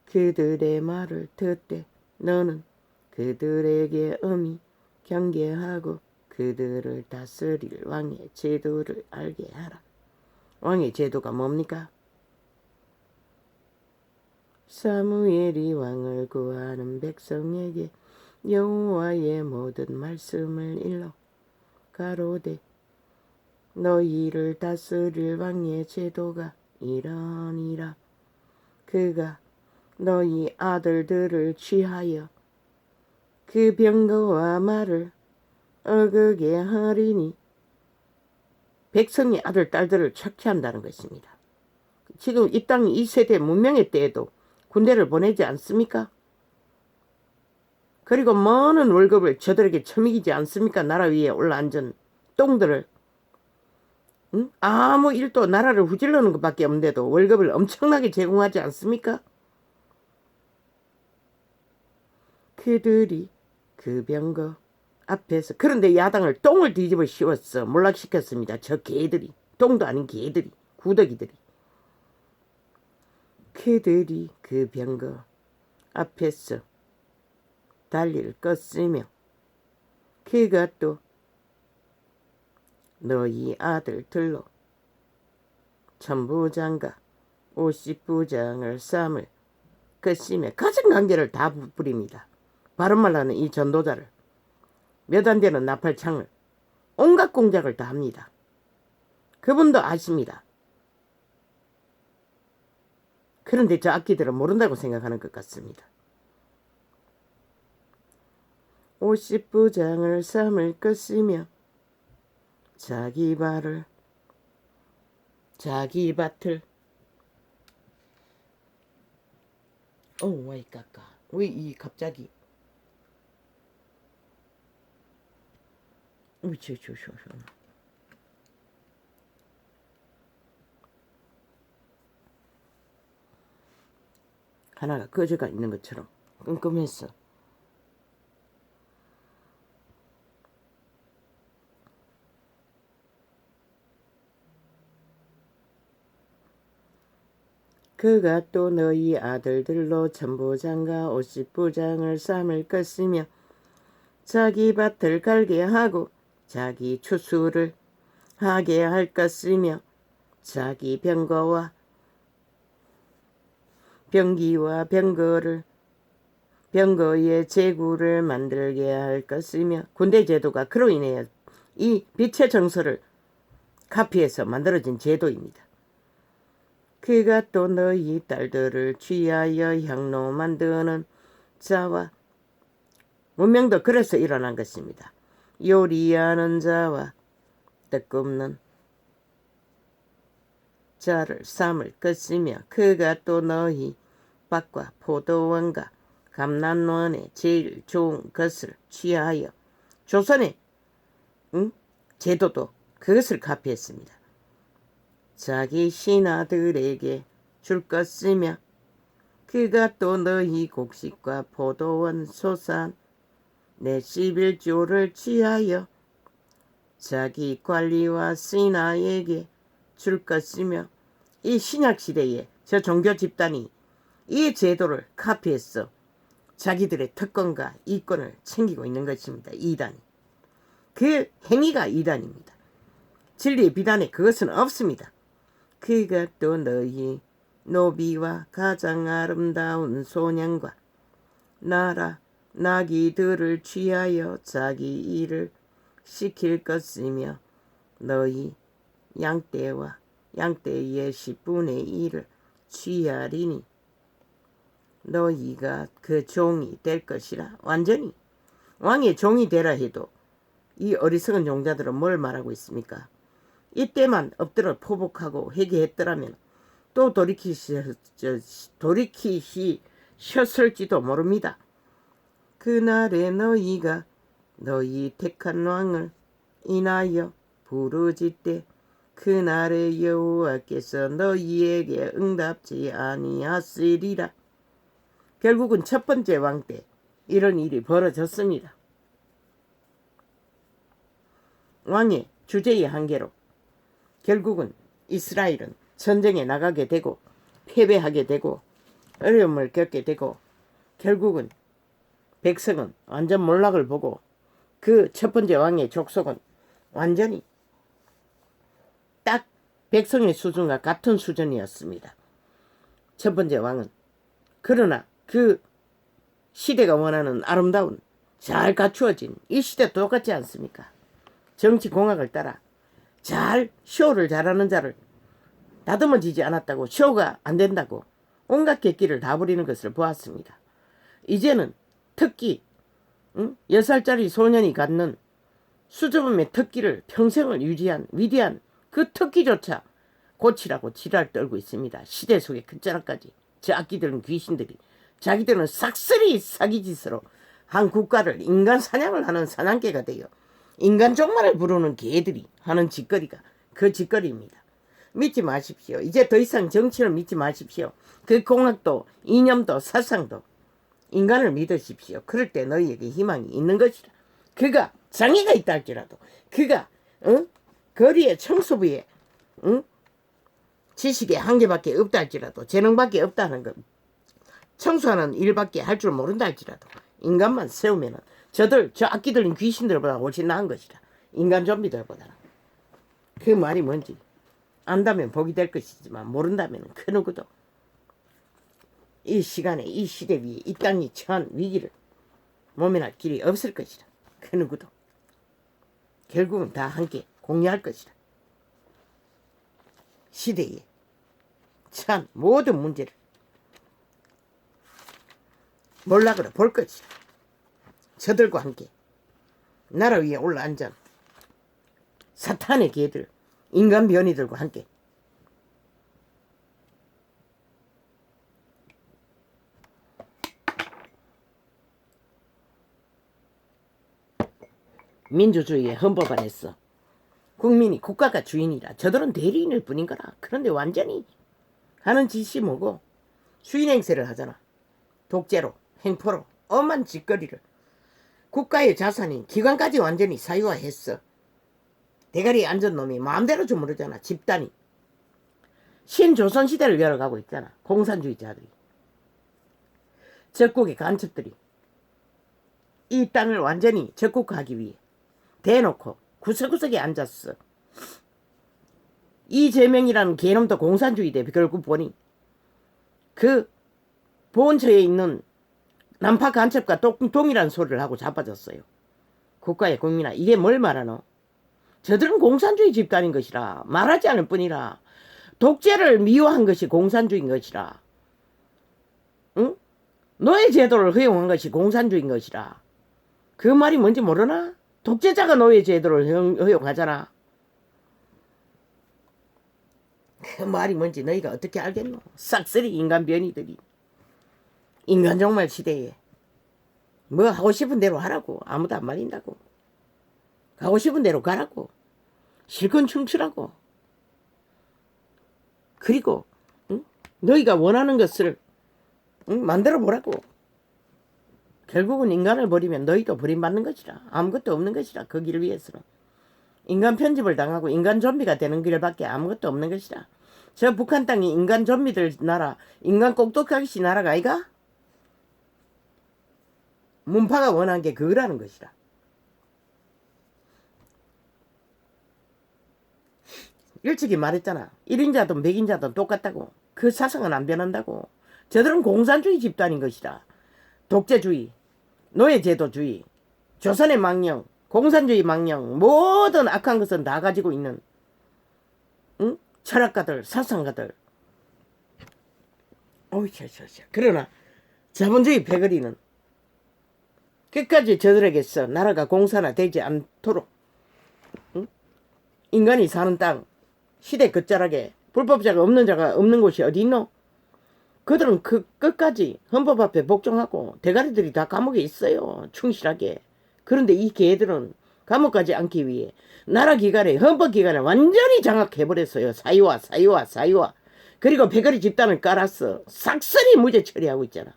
그들의 말을 듣되 너는 그들에게 엄히 경계하고 그들을 다스릴 왕의 제도를 알게 하라. 왕의 제도가 뭡니까? 사무엘이 왕을 구하는 백성에게 여호와의 모든 말씀을 일러 가로되 너희를 다스릴 왕의 제도가 이러니라. 그가 너희 아들들을 취하여 그 병거와 말을 어그게 하리니 백성의 아들 딸들을 척취한다는 것입니다. 지금 이 땅 이 세대 문명의 때에도 군대를 보내지 않습니까? 그리고 많은 월급을 저들에게 처먹이지 않습니까? 나라 위에 올라앉은 똥들을. 응? 아무 일도 나라를 후질르는 것밖에 없는데도 월급을 엄청나게 제공하지 않습니까? 그들이 그 병거 앞에서 그런데 야당을 똥을 뒤집어 씌웠어 몰락시켰습니다. 저 개들이 똥도 아닌 개들이 구더기들이 그들이 그 병거 앞에서 달리를 껐으며 그가 또 너희 아들들로 천부장과 50부장을 쌈을 껐으며 가진 관계를 다 부립니다. 바른말 하는 이 전도자를 몇 안 되는 나팔창을 온갖 공작을 다 합니다. 그분도 아십니다. 그런데 저 악기들은 모른다고 생각하는 것 같습니다. 50부장을 쌈을 껐으며 자기 밭을 왜 깎아 왜 이 갑자기 하나가 꺼져가 있는 것처럼 끔끔했어. 그가 또 너희 아들들로 천부장과 50부장을 쌈을 껐으며 자기 밭을 갈게 하고 자기 추수를 하게 할 것이며 자기 병거와 병기와 병거의 제구를 만들게 할 것이며 군대 제도가 그로 인해 이 빛의 정서를 카피해서 만들어진 제도입니다. 그가 또 너희 딸들을 취하여 향로 만드는 자와 문명도 그래서 일어난 것입니다. 요리하는 자와 떡 굽는 자를 쌈을 껐으며 그가 또 너희 밭과 포도원과 감람원의 제일 좋은 것을 취하여 조선의 제도도 그것을 카피했습니다. 자기 신하들에게 줄 것이며 그가 또 너희 곡식과 포도원 소산 내 11조를 취하여 자기 관리와 신하에게 줄 것이며 이 신약시대에 저 종교 집단이 이 제도를 카피해서 자기들의 특권과 이권을 챙기고 있는 것입니다. 이단이. 그 행위가 이단입니다. 진리의 비단에 그것은 없습니다. 그가 또 너희 노비와 가장 아름다운 소년과 나라 나귀들을 취하여 자기 일을 시킬 것이며 너희 양떼와 양떼의 10분의 1을 취하리니 너희가 그 종이 될 것이라. 완전히 왕의 종이 되라 해도 이 어리석은 종자들은 뭘 말하고 있습니까? 이때만 엎드려 포복하고 회개했더라면 또 돌이키셨을지도 모릅니다. 그날에 너희가 너희 택한 왕을 인하여 부르짖되 그날에 여호와께서 너희에게 응답지 아니하시리라. 결국은 첫 번째 왕 때 이런 일이 벌어졌습니다. 왕의 주제의 한계로 결국은 이스라엘은 전쟁에 나가게 되고 패배하게 되고 어려움을 겪게 되고 결국은 백성은 완전 몰락을 보고 그 첫 번째 왕의 족속은 완전히 딱 백성의 수준과 같은 수준이었습니다. 첫 번째 왕은. 그러나 그 시대가 원하는 아름다운 잘 갖추어진 이 시대 똑같지 않습니까? 정치 공학을 따라 잘 쇼를 잘하는 자를 다듬어지지 않았다고 쇼가 안 된다고 온갖 객기를 다 부리는 것을 보았습니다. 이제는 특기 10살짜리 소년이 갖는 수줍음의 특기를 평생을 유지한 위대한 그 특기조차 고치라고 지랄 떨고 있습니다. 시대 속의 끝자락까지 저 악기들은 귀신들이 자기들은 싹쓸이 사기짓으로 한 국가를 인간 사냥을 하는 사냥개가 되어 인간 종말을 부르는 개들이 하는 짓거리가 그 짓거리입니다. 믿지 마십시오. 이제 더 이상 정치를 믿지 마십시오. 그 공학도 이념도 사상도 인간을 믿으십시오. 그럴 때 너희에게 희망이 있는 것이라. 그가 장애가 있다 할지라도 그가 거리의 청소부에 지식의 한계밖에 없다 할지라도 재능밖에 없다는 것 청소하는 일밖에 할 줄 모른다 할지라도 인간만 세우면은 저 악기 들린 귀신들보다 훨씬 나은 것이다. 인간 좀비들보다는. 그 말이 뭔지 안다면 복이 될 것이지만 모른다면 그 누구도 이 시간에 이 시대 위에 이 땅이 처한 위기를 모면할 길이 없을 것이다. 그 누구도 결국은 다 함께 공유할 것이다. 시대에 처한 모든 문제를 몰락으로 볼 것이다. 저들과 함께 나라 위에 올라앉은 사탄의 개들 인간 변이들과 함께 민주주의의 헌법 안에서 국민이 국가가 주인이라 저들은 대리인일 뿐인 거라. 그런데 완전히 하는 짓이 뭐고 수인 행세를 하잖아. 독재로 행포로 엄한 짓거리를 국가의 자산인 기관까지 완전히 사유화했어. 대가리에 앉은 놈이 마음대로 좀 모르잖아. 집단이 신조선시대를 열어가고 있잖아. 공산주의자들이 적국의 간첩들이 이 땅을 완전히 적국화하기 위해 대놓고 구석구석에 앉았어. 이재명이라는 개놈도 공산주의대 결국 보니 그 보훈처에 있는 남파 간첩과 동일한 소리를 하고 자빠졌어요. 국가의 국민아 이게 뭘 말하노? 저들은 공산주의 집단인 것이라. 말하지 않을 뿐이라. 독재를 미워한 것이 공산주의인 것이라. 응? 노예제도를 허용한 것이 공산주의인 것이라. 그 말이 뭔지 모르나? 독재자가 노예제도를 허용하잖아. 그 말이 뭔지 너희가 어떻게 알겠노? 싹쓸이 인간 변이들이. 인간 종말 시대에 뭐 하고 싶은 대로 하라고. 아무도 안 말린다고. 가고 싶은 대로 가라고. 실컷 춤추라고. 그리고 너희가 원하는 것을 만들어 보라고. 결국은 인간을 버리면 너희도 버림받는 것이라. 아무것도 없는 것이라. 그 길을 위해서는. 인간 편집을 당하고 인간 좀비가 되는 길밖에 아무것도 없는 것이라. 저 북한 땅이 인간 좀비들 나라, 인간 꼭두각시 나라가 아이가? 문파가 원한 게 그거라는 것이라. 일찍이 말했잖아. 1인자든 100인자든 똑같다고. 그 사상은 안 변한다고. 저들은 공산주의 집단인 것이라. 독재주의, 노예제도주의, 조선의 망령, 공산주의 망령, 모든 악한 것은 다 가지고 있는 철학가들, 사상가들. 그러나 자본주의 패거리는 끝까지 저들에게서 나라가 공산화 되지 않도록, 응? 인간이 사는 땅, 시대 끝자락에 불법자가 없는 자가 없는 곳이 어디 있노? 그들은 그 끝까지 헌법 앞에 복종하고 대가리들이 다 감옥에 있어요. 충실하게. 그런데 이 개들은 감옥 가지 않기 위해 나라 기관에 헌법 기관을 완전히 장악해버렸어요. 사유화. 그리고 배거리 집단을 깔았어. 싹쓸이 무죄 처리하고 있잖아.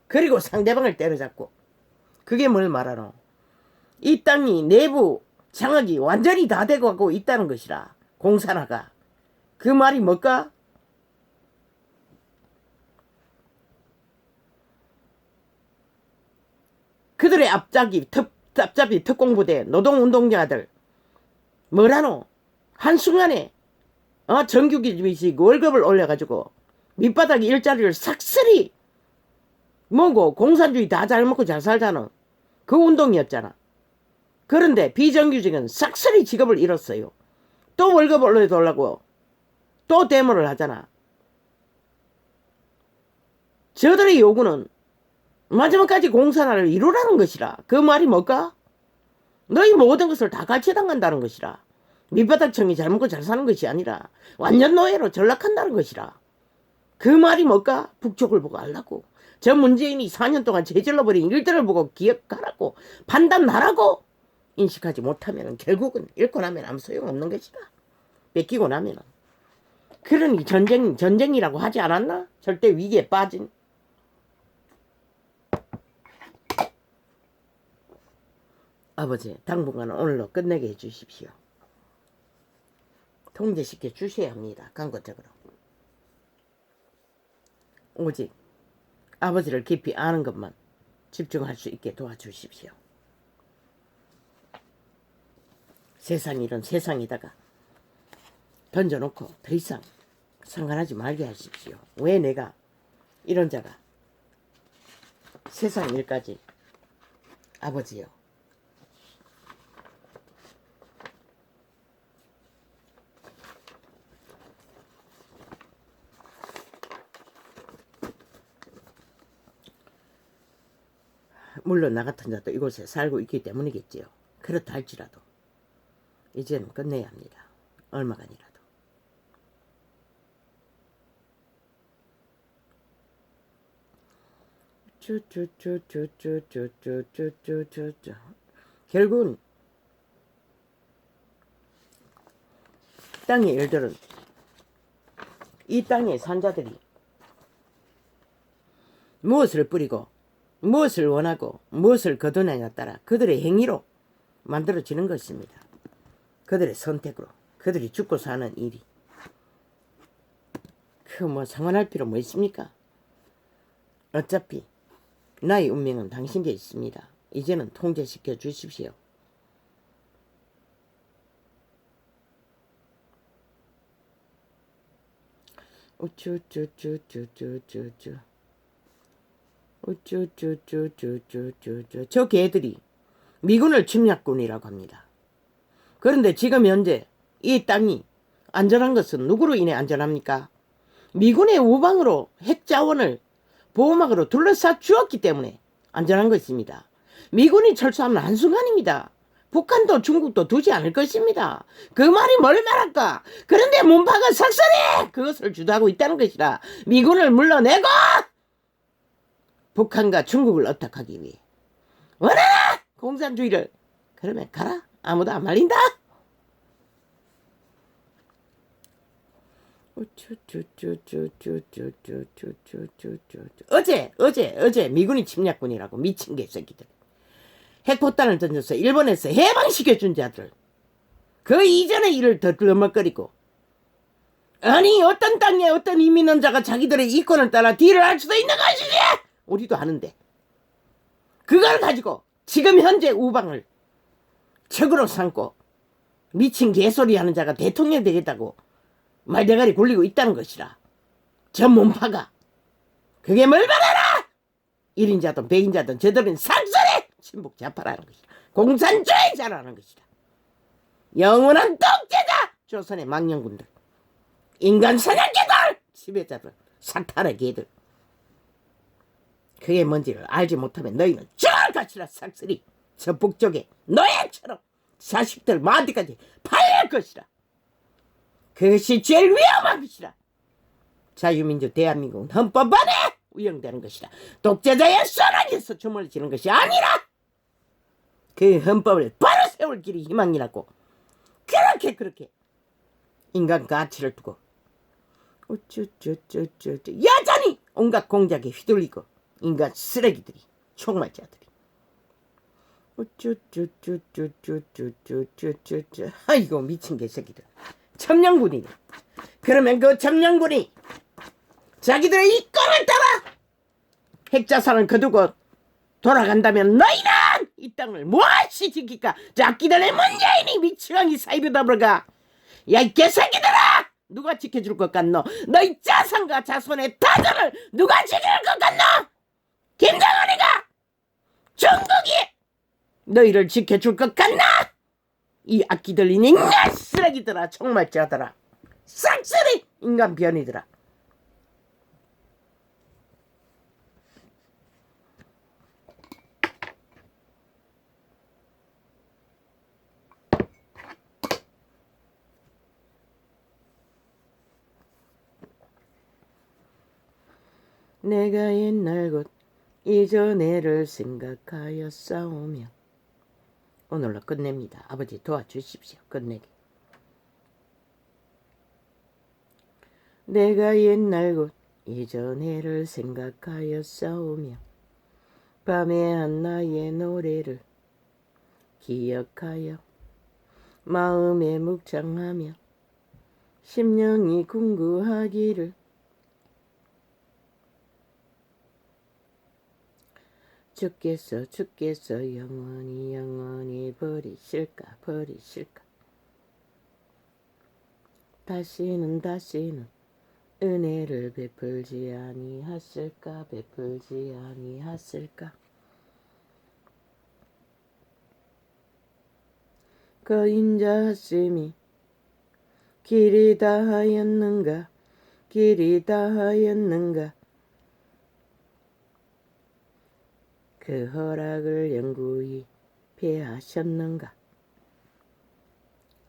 그리고 상대방을 때려잡고. 그게 뭘 말하노? 이 땅이 내부 장악이 완전히 다 되고 가고 있다는 것이라. 공산화가. 그 말이 뭘까? 그들의 앞잡이 특공부대 노동운동자들 뭐라노? 한순간에 정규직 월급을 올려가지고 밑바닥 일자리를 싹쓸이 뭐고 공산주의 다 잘 먹고 잘 살자는 그 운동이었잖아. 그런데 비정규직은 싹쓸이 직업을 잃었어요. 또 월급 올려달라고 또 데모를 하잖아. 저들의 요구는 마지막까지 공산화를 이루라는 것이라. 그 말이 뭘까? 너희 모든 것을 다 갈취당한다는 것이라. 밑바닥청이 잘 먹고 잘 사는 것이 아니라 완전 노예로 전락한다는 것이라. 그 말이 뭘까? 북쪽을 보고 알라고. 저 문재인이 4년 동안 저질러버린 일들을 보고 기억하라고. 판단하라고. 인식하지 못하면 결국은 잃고 나면 아무 소용없는 것이라. 뺏기고 나면. 그러니 전쟁이라고 하지 않았나? 절대 위기에 빠진. 아버지, 당분간은 오늘로 끝내게 해주십시오. 통제시켜 주셔야 합니다. 강구적으로. 오직 아버지를 깊이 아는 것만 집중할 수 있게 도와주십시오. 세상 일은 세상이다가 던져놓고 더 이상 상관하지 말게 하십시오. 왜 내가 이런 자가 세상 일까지 아버지요. 물론 나 같은 자도 이곳에 살고 있기 때문이겠지요. 그렇다 할지라도 이제는 끝내야 합니다. 얼마간이라도. 결국은 땅의 일들은 이 땅의 산자들이 무엇을 뿌리고 무엇을 원하고 무엇을 거두느냐에 따라 그들의 행위로 만들어지는 것입니다. 그들의 선택으로. 그들이 죽고 사는 일이. 상관할 필요 뭐 있습니까? 어차피 나의 운명은 당신께 있습니다. 이제는 통제시켜 주십시오. 저 개들이 미군을 침략군이라고 합니다. 그런데 지금 현재 이 땅이 안전한 것은 누구로 인해 안전합니까? 미군의 우방으로 핵자원을 보호막으로 둘러싸 주었기 때문에 안전한 것입니다. 미군이 철수하면 한순간입니다. 북한도 중국도 두지 않을 것입니다. 그 말이 뭘 말할까? 그런데 문파가 삭선해! 그것을 주도하고 있다는 것이라. 미군을 물러내고 북한과 중국을 어택하기 위해 원하라! 공산주의를. 그러면 가라. 아무도 안 말린다. 어제 미군이 침략군이라고 미친 개새끼들. 핵포탄을 던져서 일본에서 해방시켜준 자들. 그 이전의 일을 덜먹거리고 아니 어떤 땅에 어떤 이민원자가 자기들의 이권을 따라 딜을 할 수도 있는 것이지. 우리도 하는데 그걸 가지고 지금 현재 우방을 적으로 삼고 미친 개소리 하는 자가 대통령 되겠다고 말대가리 굴리고 있다는 것이라. 저 몸파가 그게 뭘 말하라. 1인자든 100인자든 저들은 상설에 친북 좌파라는 것이다. 공산주의자라는 것이다. 영원한 독재자. 조선의 망령군들. 인간 사냥개들. 지배자들. 사탄의 개들. 그게 뭔지를 알지 못하면 너희는 죽어라. 것이라. 싹쓸이 저 북쪽에 노예처럼 자식들 마디까지 팔릴 것이라. 그것이 제일 위험한 것이라. 자유민주 대한민국은 헌법 안에 운영되는 것이라. 독재자의 손안에서 주물지는 것이 아니라 그 헌법을 바로 세울 길이 희망이라고. 그렇게 인간 가치를 두고 여전히 온갖 공작에 휘둘리고 인간 쓰레기들이, 총말자들이 아이고 미친 개새끼들. 첨령군이네. 그러면 그 첨령군이 자기들의 이권을 따라 핵자산을 거두고 돌아간다면 너희는 이 땅을 무엇이 지킬까? 자기들의 문재인이 미치광이 사이비다 버가. 야 이 개새끼들아, 누가 지켜줄 것 같노? 너희 자산과 자손의 타전을 누가 지킬 것 같노? 김정은이가? 중국이 너희를 지켜줄 것 같나? 이 악기 들린 인간 쓰레기들아, 총말자들아, 싹쓸이 인간 변이들아. 내가 옛날 곧 이전에를 생각하여 싸우며. 오늘로 끝냅니다. 아버지 도와주십시오. 끝내기. 내가 옛날 곧 이전에를 생각하여 싸우며 밤에 한나의 노래를 기억하여 마음에 묵상하며 심령이 궁구하기를 죽겠어 영원히 버리실까 다시는 은혜를 베풀지 아니하실까 그 인자하심이 길이 다하였는가 그 허락을 영구히 피하셨는가.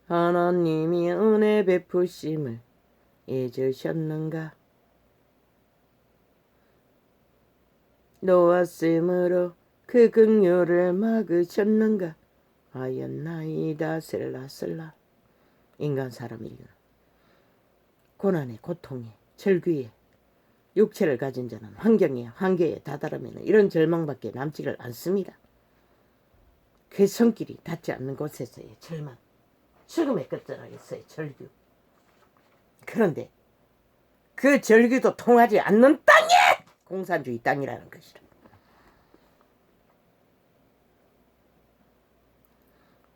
하나님이 은혜 베푸심을 잊으셨는가. 놓았으므로 그 긍휼을 막으셨는가. 하였나이다 셀라셀라. 인간 사람이여, 고난에 고통에 절규에 육체를 가진 자는 환경에 한계에 다다르면 이런 절망밖에 남지를 않습니다. 그 손길이 닿지 않는 곳에서의 절망, 죽음의 끝자락에서의 절규. 그런데 그 절규도 통하지 않는 땅에 공산주의 땅이라는 것이라.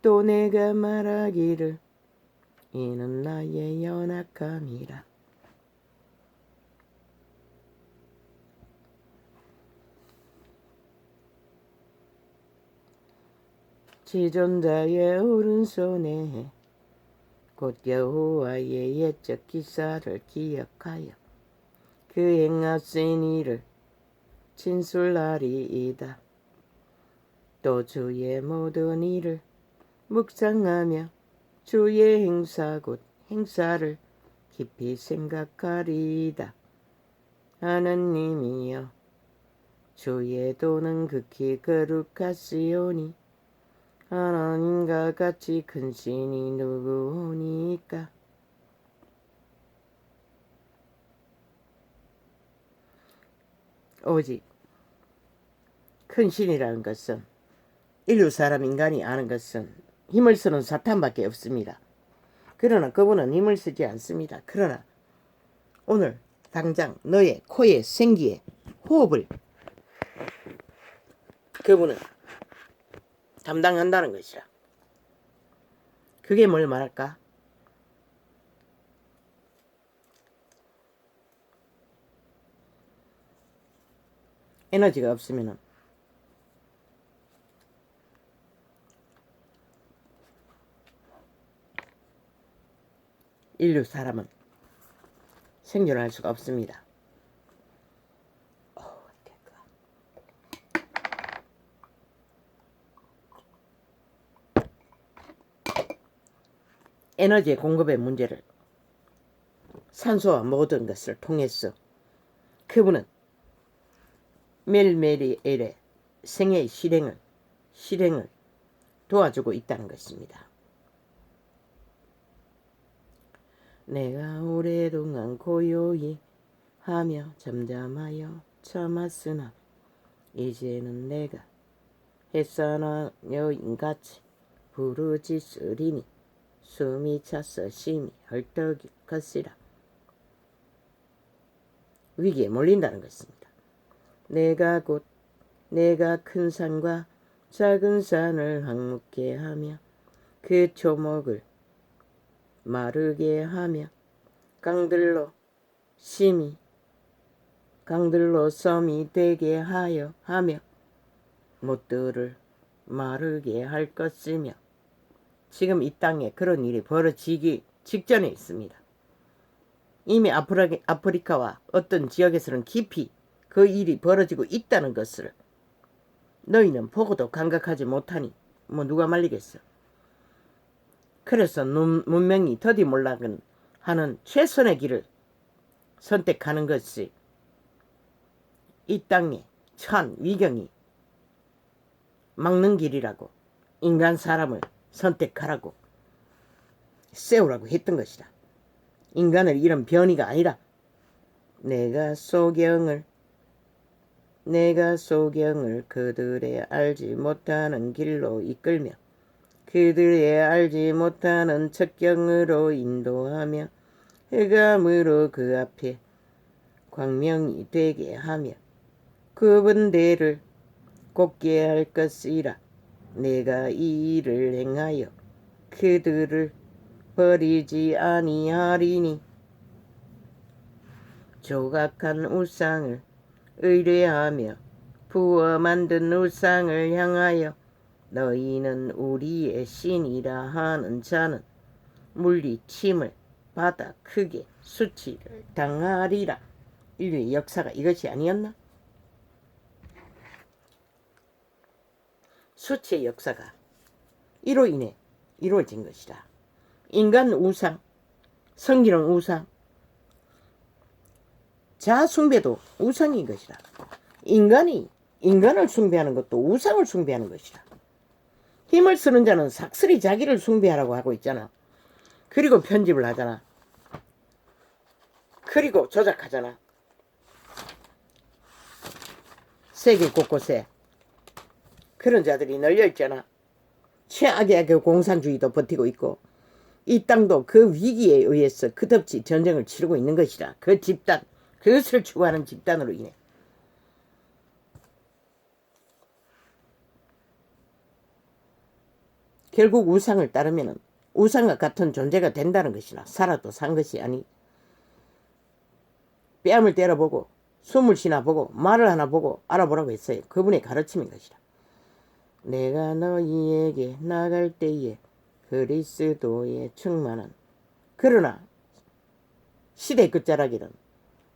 또 내가 말하기를 이는 나의 연약함이라. 지존자의 오른손에 곧 여호와의 옛적 기사를 기억하여 그 행하신 일을 진술하리이다. 또 주의 모든 일을 묵상하며 주의 행사 곧 행사를 깊이 생각하리이다. 하나님이여, 주의 도는 극히 거룩하시오니 하나님과 같이 큰 신이 누구오니까. 오직 큰 신이라는 것은 인류 사람 인간이 아는 것은 힘을 쓰는 사탄밖에 없습니다. 그러나 그분은 힘을 쓰지 않습니다. 그러나 오늘 당장 너의 코에 생기에 호흡을 그분은 담당한다는 것이라. 그게 뭘 말할까? 에너지가 없으면은 인류 사람은 생존할 수가 없습니다. 에너지 공급의 문제를 산소와 모든 것을 통해서 그분은 매일매일의 생애의 실행을 도와주고 있다는 것입니다. 내가 오랫동안 고요히 하며 잠잠하여 참았으나 이제는 내가 햇살한 여인같이 부르짖으리니 숨이 차서 심히 헐떡일 것이라. 위기에 몰린다는 것입니다. 내가 큰 산과 작은 산을 항목게 하며 그 초목을 마르게 하며 강들로 섬이 되게 하며 못들을 마르게 할 것이며. 지금 이 땅에 그런 일이 벌어지기 직전에 있습니다. 이미 아프리카와 어떤 지역에서는 깊이 그 일이 벌어지고 있다는 것을 너희는 보고도 감각하지 못하니 누가 말리겠어. 그래서 문명이 더디몰락은 하는 최선의 길을 선택하는 것이 이 땅에 처한 위경이 막는 길이라고 인간 사람을 선택하라고 세우라고 했던 것이다. 인간을 이런 변이가 아니라 내가 소경을 그들의 알지 못하는 길로 이끌며 그들의 알지 못하는 척경으로 인도하며 흑암으로 그 앞에 광명이 되게 하며 그분들을 곱게 할 것이라. 내가 이 일을 행하여 그들을 버리지 아니하리니 조각한 우상을 의뢰하며 부어 만든 우상을 향하여 너희는 우리의 신이라 하는 자는 물리침을 받아 크게 수치를 당하리라. 인류의 역사가 이것이 아니었나? 수치의 역사가 이로 인해 이루어진 것이다. 인간 우상, 성기는 우상, 자숭배도 우상인 것이다. 인간을 숭배하는 것도 우상을 숭배하는 것이다. 힘을 쓰는 자는 삭슬이 자기를 숭배하라고 하고 있잖아. 그리고 편집을 하잖아. 그리고 조작하잖아. 세계 곳곳에 그런 자들이 널려있잖아. 최악의 그 공산주의도 버티고 있고 이 땅도 그 위기에 의해서 끝없이 전쟁을 치르고 있는 것이다. 그 집단, 그것을 추구하는 집단으로 인해. 결국 우상을 따르면 우상과 같은 존재가 된다는 것이나 살아도 산 것이 아니. 뺨을 때려보고 숨을 쉬나보고 말을 하나 보고 알아보라고 했어요. 그분의 가르침인 것이다. 내가 너희에게 나갈 때에 그리스도의 충만한. 그러나 시대 끝자락에는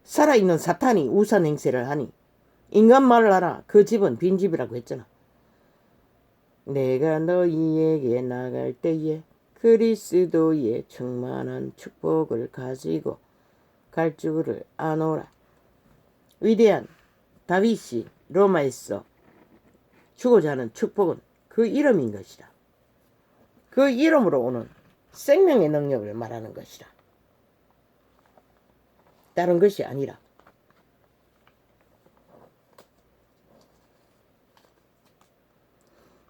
살아있는 사탄이 우상 행세를 하니 인간 말을 하나 그 집은 빈집이라고 했잖아. 내가 너희에게 나갈 때에 그리스도의 충만한 축복을 가지고 갈 줄을 아노라. 위대한 다윗이 로마에서 주고자 하는 축복은 그 이름인 것이다. 그 이름으로 오는 생명의 능력을 말하는 것이다. 다른 것이 아니라.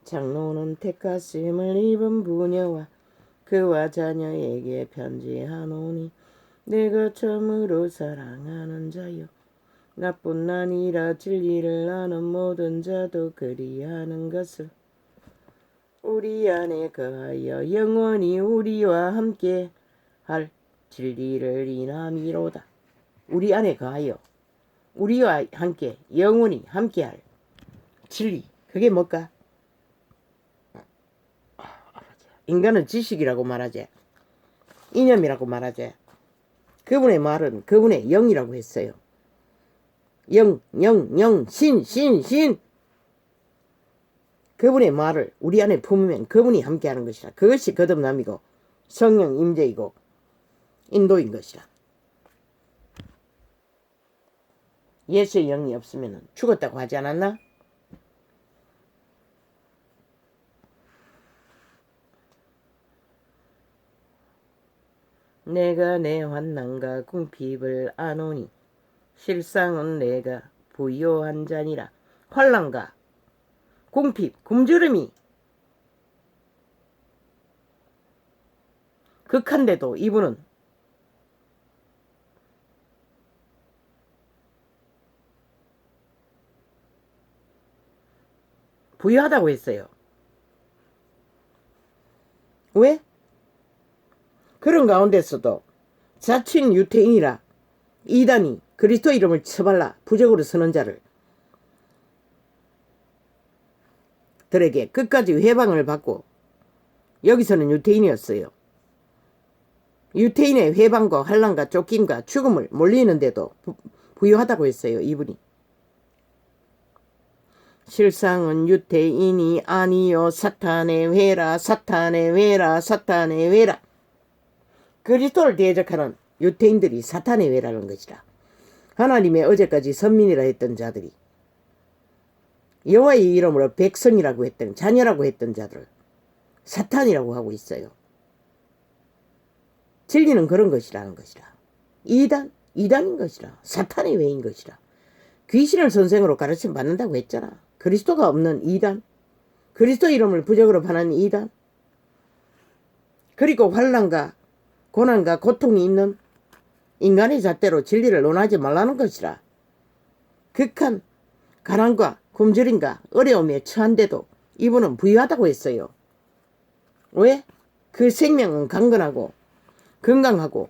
장로는 택하심을 입은 부녀와 그와 자녀에게 편지하노니 내가 참으로 사랑하는 자여 나뿐 아니라 진리를 아는 모든 자도 그리하는 것을 우리 안에 거하여 영원히 우리와 함께 할 진리를 인함이로다. 우리 안에 거하여 우리와 함께 영원히 함께 할 진리. 그게 뭘까? 인간은 지식이라고 말하지. 이념이라고 말하지. 그분의 말은 그분의 영이라고 했어요. 영, 신. 그분의 말을 우리 안에 품으면 그분이 함께하는 것이라. 그것이 거듭남이고 성령 임재이고 인도인 것이라. 예수의 영이 없으면 죽었다고 하지 않았나? 내가 내 환난과 궁핍을 아노니 실상은 내가 부요한 자니라. 환난과 궁핍, 굶주림이 극한데도 이분은 부유하다고 했어요. 왜? 그런 가운데서도 자칭 유태인이라 이단이 그리스도 이름을 처발라 부적으로 서는 자를 들에게 끝까지 회방을 받고, 여기서는 유태인이었어요. 유태인의 회방과 환난과 쫓김과 죽음을 몰리는데도 부유하다고 했어요. 이분이. 실상은 유태인이 아니요 사탄의 회라 사탄의 회라 사탄의 회라. 그리스도를 대적하는 유태인들이 사탄의 회라는 것이라. 하나님의 어제까지 선민이라 했던 자들이 여호와의 이름으로 백성이라고 했던 자녀라고 했던 자들을 사탄이라고 하고 있어요. 진리는 그런 것이라는 것이라. 이단인 것이라. 사탄의 외인 것이라. 귀신을 선생으로 가르침 받는다고 했잖아. 그리스도가 없는 이단, 그리스도 이름을 부적으로 파는 이단, 그리고 환난과 고난과 고통이 있는 인간의 잣대로 진리를 논하지 말라는 것이라. 극한 가난과 굶주림과 어려움에 처한데도 이분은 부유하다고 했어요. 왜? 그 생명은 강건하고 건강하고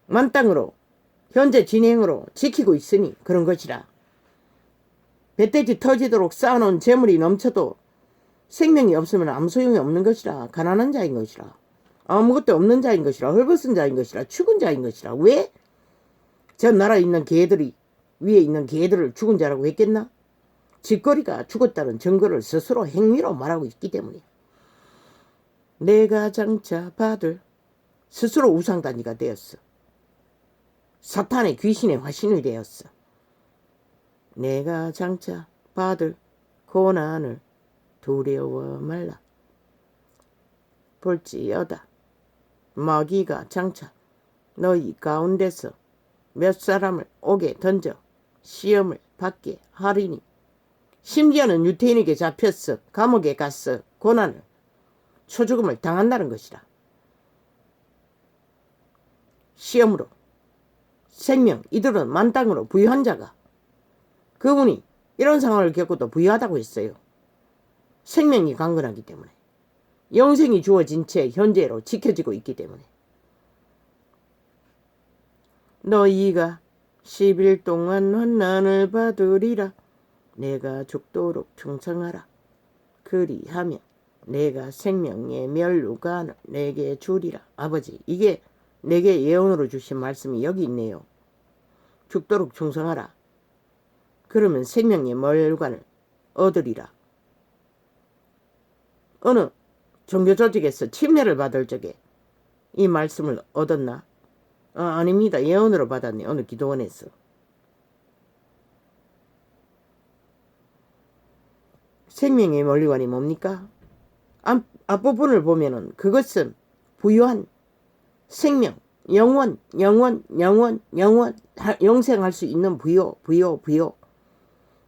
만땅으로 현재 진행으로 지키고 있으니 그런 것이라. 배돼지 터지도록 쌓아놓은 재물이 넘쳐도 생명이 없으면 아무 소용이 없는 것이라. 가난한 자인 것이라. 아무것도 없는 자인 것이라. 헐벗은 자인 것이라. 죽은 자인 것이라. 왜? 저 나라에 있는 개들이 위에 있는 개들을 죽은 자라고 했겠나? 쥐꼬리가 죽었다는 증거를 스스로 행위로 말하고 있기 때문에. 내가 장차 받을 스스로 우상단위가 되었어. 사탄의 귀신의 화신이 되었어. 내가 장차 받을 고난을 두려워 말라. 볼지어다 마귀가 장차 너희 가운데서 몇 사람을 옥에 던져 시험을 받게 하리니, 심지어는 유태인에게 잡혔어 감옥에 갔어 고난을 초죽음을 당한다는 것이라. 시험으로 생명 이들은 만땅으로 부유한 자가, 그분이 이런 상황을 겪고도 부유하다고 했어요. 생명이 강건하기 때문에, 영생이 주어진 채 현재로 지켜지고 있기 때문에. 너희가 10일 동안 환난을 받으리라. 내가 죽도록 충성하라. 그리하면 내가 생명의 멸류관을 내게 주리라. 아버지, 이게 내게 예언으로 주신 말씀이 여기 있네요. 죽도록 충성하라. 그러면 생명의 멸류관을 얻으리라. 어느 종교 조직에서 침례를 받을 적에 이 말씀을 얻었나? 아닙니다. 예언으로 받았네. 어느 기도원에서. 생명의 멸류관이 뭡니까? 앞부분을 보면은 그것은 부유한 생명, 영원, 영생할 수 있는 부요.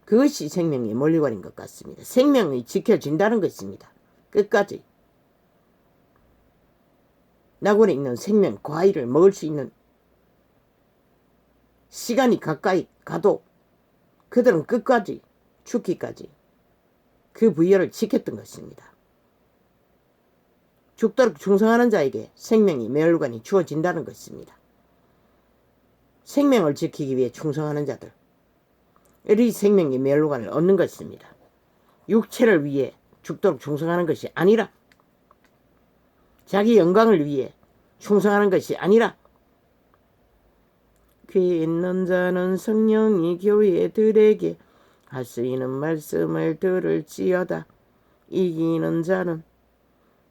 그것이 생명의 멸류관인 것 같습니다. 생명이 지켜진다는 것입니다. 끝까지. 낙원에 있는 생명 과일을 먹을 수 있는 시간이 가까이 가도 그들은 끝까지 죽기까지 그 부여를 지켰던 것입니다. 죽도록 충성하는 자에게 생명이 멸류관이 주어진다는 것입니다. 생명을 지키기 위해 충성하는 자들, 이 생명의 멸류관을 얻는 것입니다. 육체를 위해 죽도록 충성하는 것이 아니라, 자기 영광을 위해 충성하는 것이 아니라, 귀 있는 자는 성령이 교회들에게 하시는 말씀을 들을지어다. 이기는 자는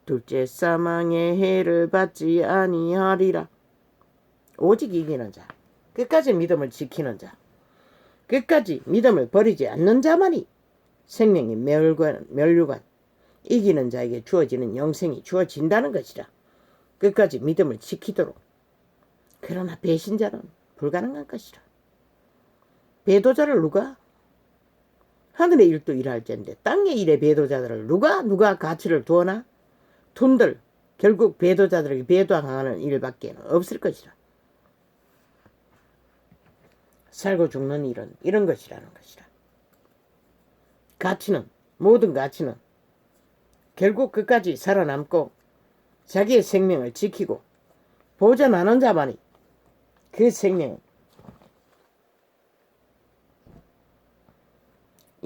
둘째 사망의 해를 받지 아니하리라. 오직 이기는 자, 끝까지 믿음을 지키는 자, 끝까지 믿음을 버리지 않는 자만이 생명의 멸류관, 이기는 자에게 주어지는 영생이 주어진다는 것이라. 끝까지 믿음을 지키도록. 그러나 배신자는 불가능한 것이라. 배도자를 누가? 하늘의 일도 일할지인데 땅의 일에 배도자들을 누가 가치를 두어나? 둔들 결국 배도자들에게 배도하는 일밖에 없을 것이라. 살고 죽는 일은 이런 것이라는 것이라. 가치는, 모든 가치는 결국 끝까지 살아남고 자기의 생명을 지키고 보존하는 자만이 그 생명을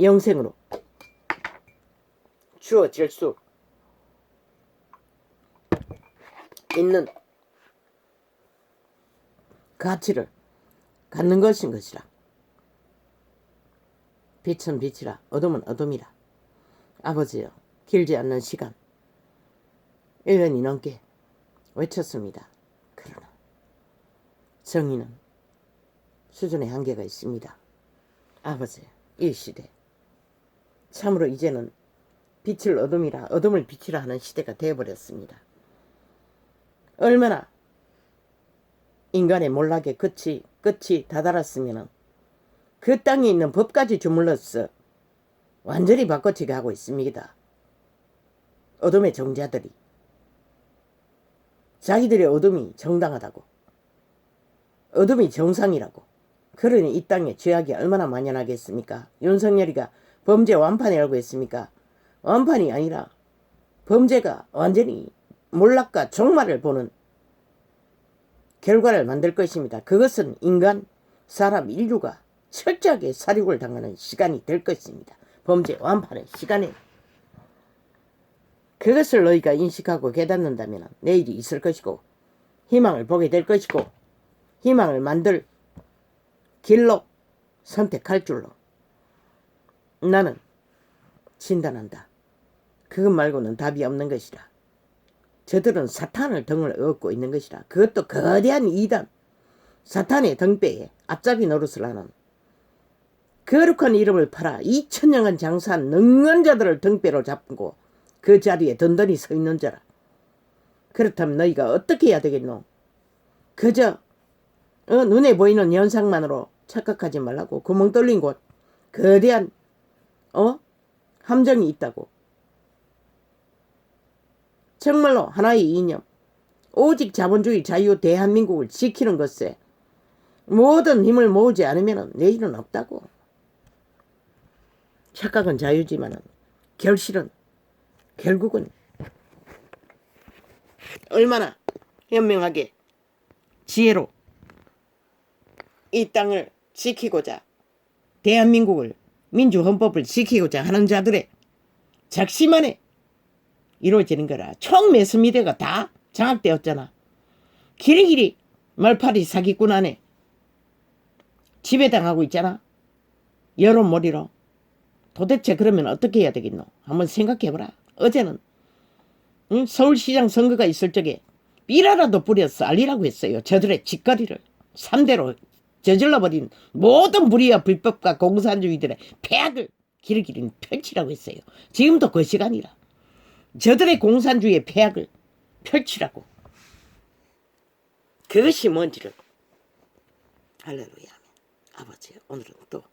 영생으로 주어질 수 있는 가치를 갖는 것인 것이라. 빛은 빛이라 어둠은 어둠이라. 아버지여, 길지 않는 시간 1년이 넘게 외쳤습니다. 그러나 정의는 수준의 한계가 있습니다. 아버지, 이 시대 참으로 이제는 빛을 어둠이라 어둠을 빛이라 하는 시대가 되어버렸습니다. 얼마나 인간의 몰락의 끝이 다다랐으면 그 땅에 있는 법까지 주물러서 완전히 바꿔치기 하고 있습니다. 어둠의 정자들이 자기들의 어둠이 정당하다고, 어둠이 정상이라고. 그러니 이 땅에 죄악이 얼마나 만연하겠습니까? 윤석열이가 범죄 완판에 알고 있습니까? 완판이 아니라 범죄가 완전히 몰락과 종말을 보는 결과를 만들 것입니다. 그것은 인간, 사람, 인류가 철저하게 사륙을 당하는 시간이 될 것입니다. 범죄 완판의 시간에. 그것을 너희가 인식하고 깨닫는다면 내일이 있을 것이고 희망을 보게 될 것이고 희망을 만들 길로 선택할 줄로 나는 진단한다. 그것 말고는 답이 없는 것이라. 저들은 사탄을 등을 얻고 있는 것이라. 그것도 거대한 이단, 사탄의 등배에 앞잡이 노릇을 하는 거룩한 이름을 팔아 2000년간 장사한 능한 자들을 등배로 잡고 그 자리에 든든히 서 있는 자라. 그렇다면 너희가 어떻게 해야 되겠노? 그저 눈에 보이는 현상만으로 착각하지 말라고. 구멍 뚫린 곳 거대한 함정이 있다고. 정말로 하나의 이념, 오직 자본주의 자유 대한민국을 지키는 것에 모든 힘을 모으지 않으면 내일은 없다고. 착각은 자유지만 결실은 결국은 얼마나 현명하게 지혜로 이 땅을 지키고자 대한민국을 민주헌법을 지키고자 하는 자들의 작심안에 이루어지는 거라. 총 매스미디어가 다 장악되었잖아. 길이길이 말파리 사기꾼 안에 지배당하고 있잖아. 여론몰이로. 도대체 그러면 어떻게 해야 되겠노? 한번 생각해보라. 어제는 서울시장 선거가 있을 적에 삐라라도 뿌려서 알리라고 했어요. 저들의 짓거리를 3대로 저질러버린 모든 불의와 불법과 공산주의들의 폐악을 길이길이 펼치라고 했어요. 지금도 그 시간이라. 저들의 공산주의의 폐악을 펼치라고. 그것이 뭔지를 할렐루야. 아버지, 오늘은 또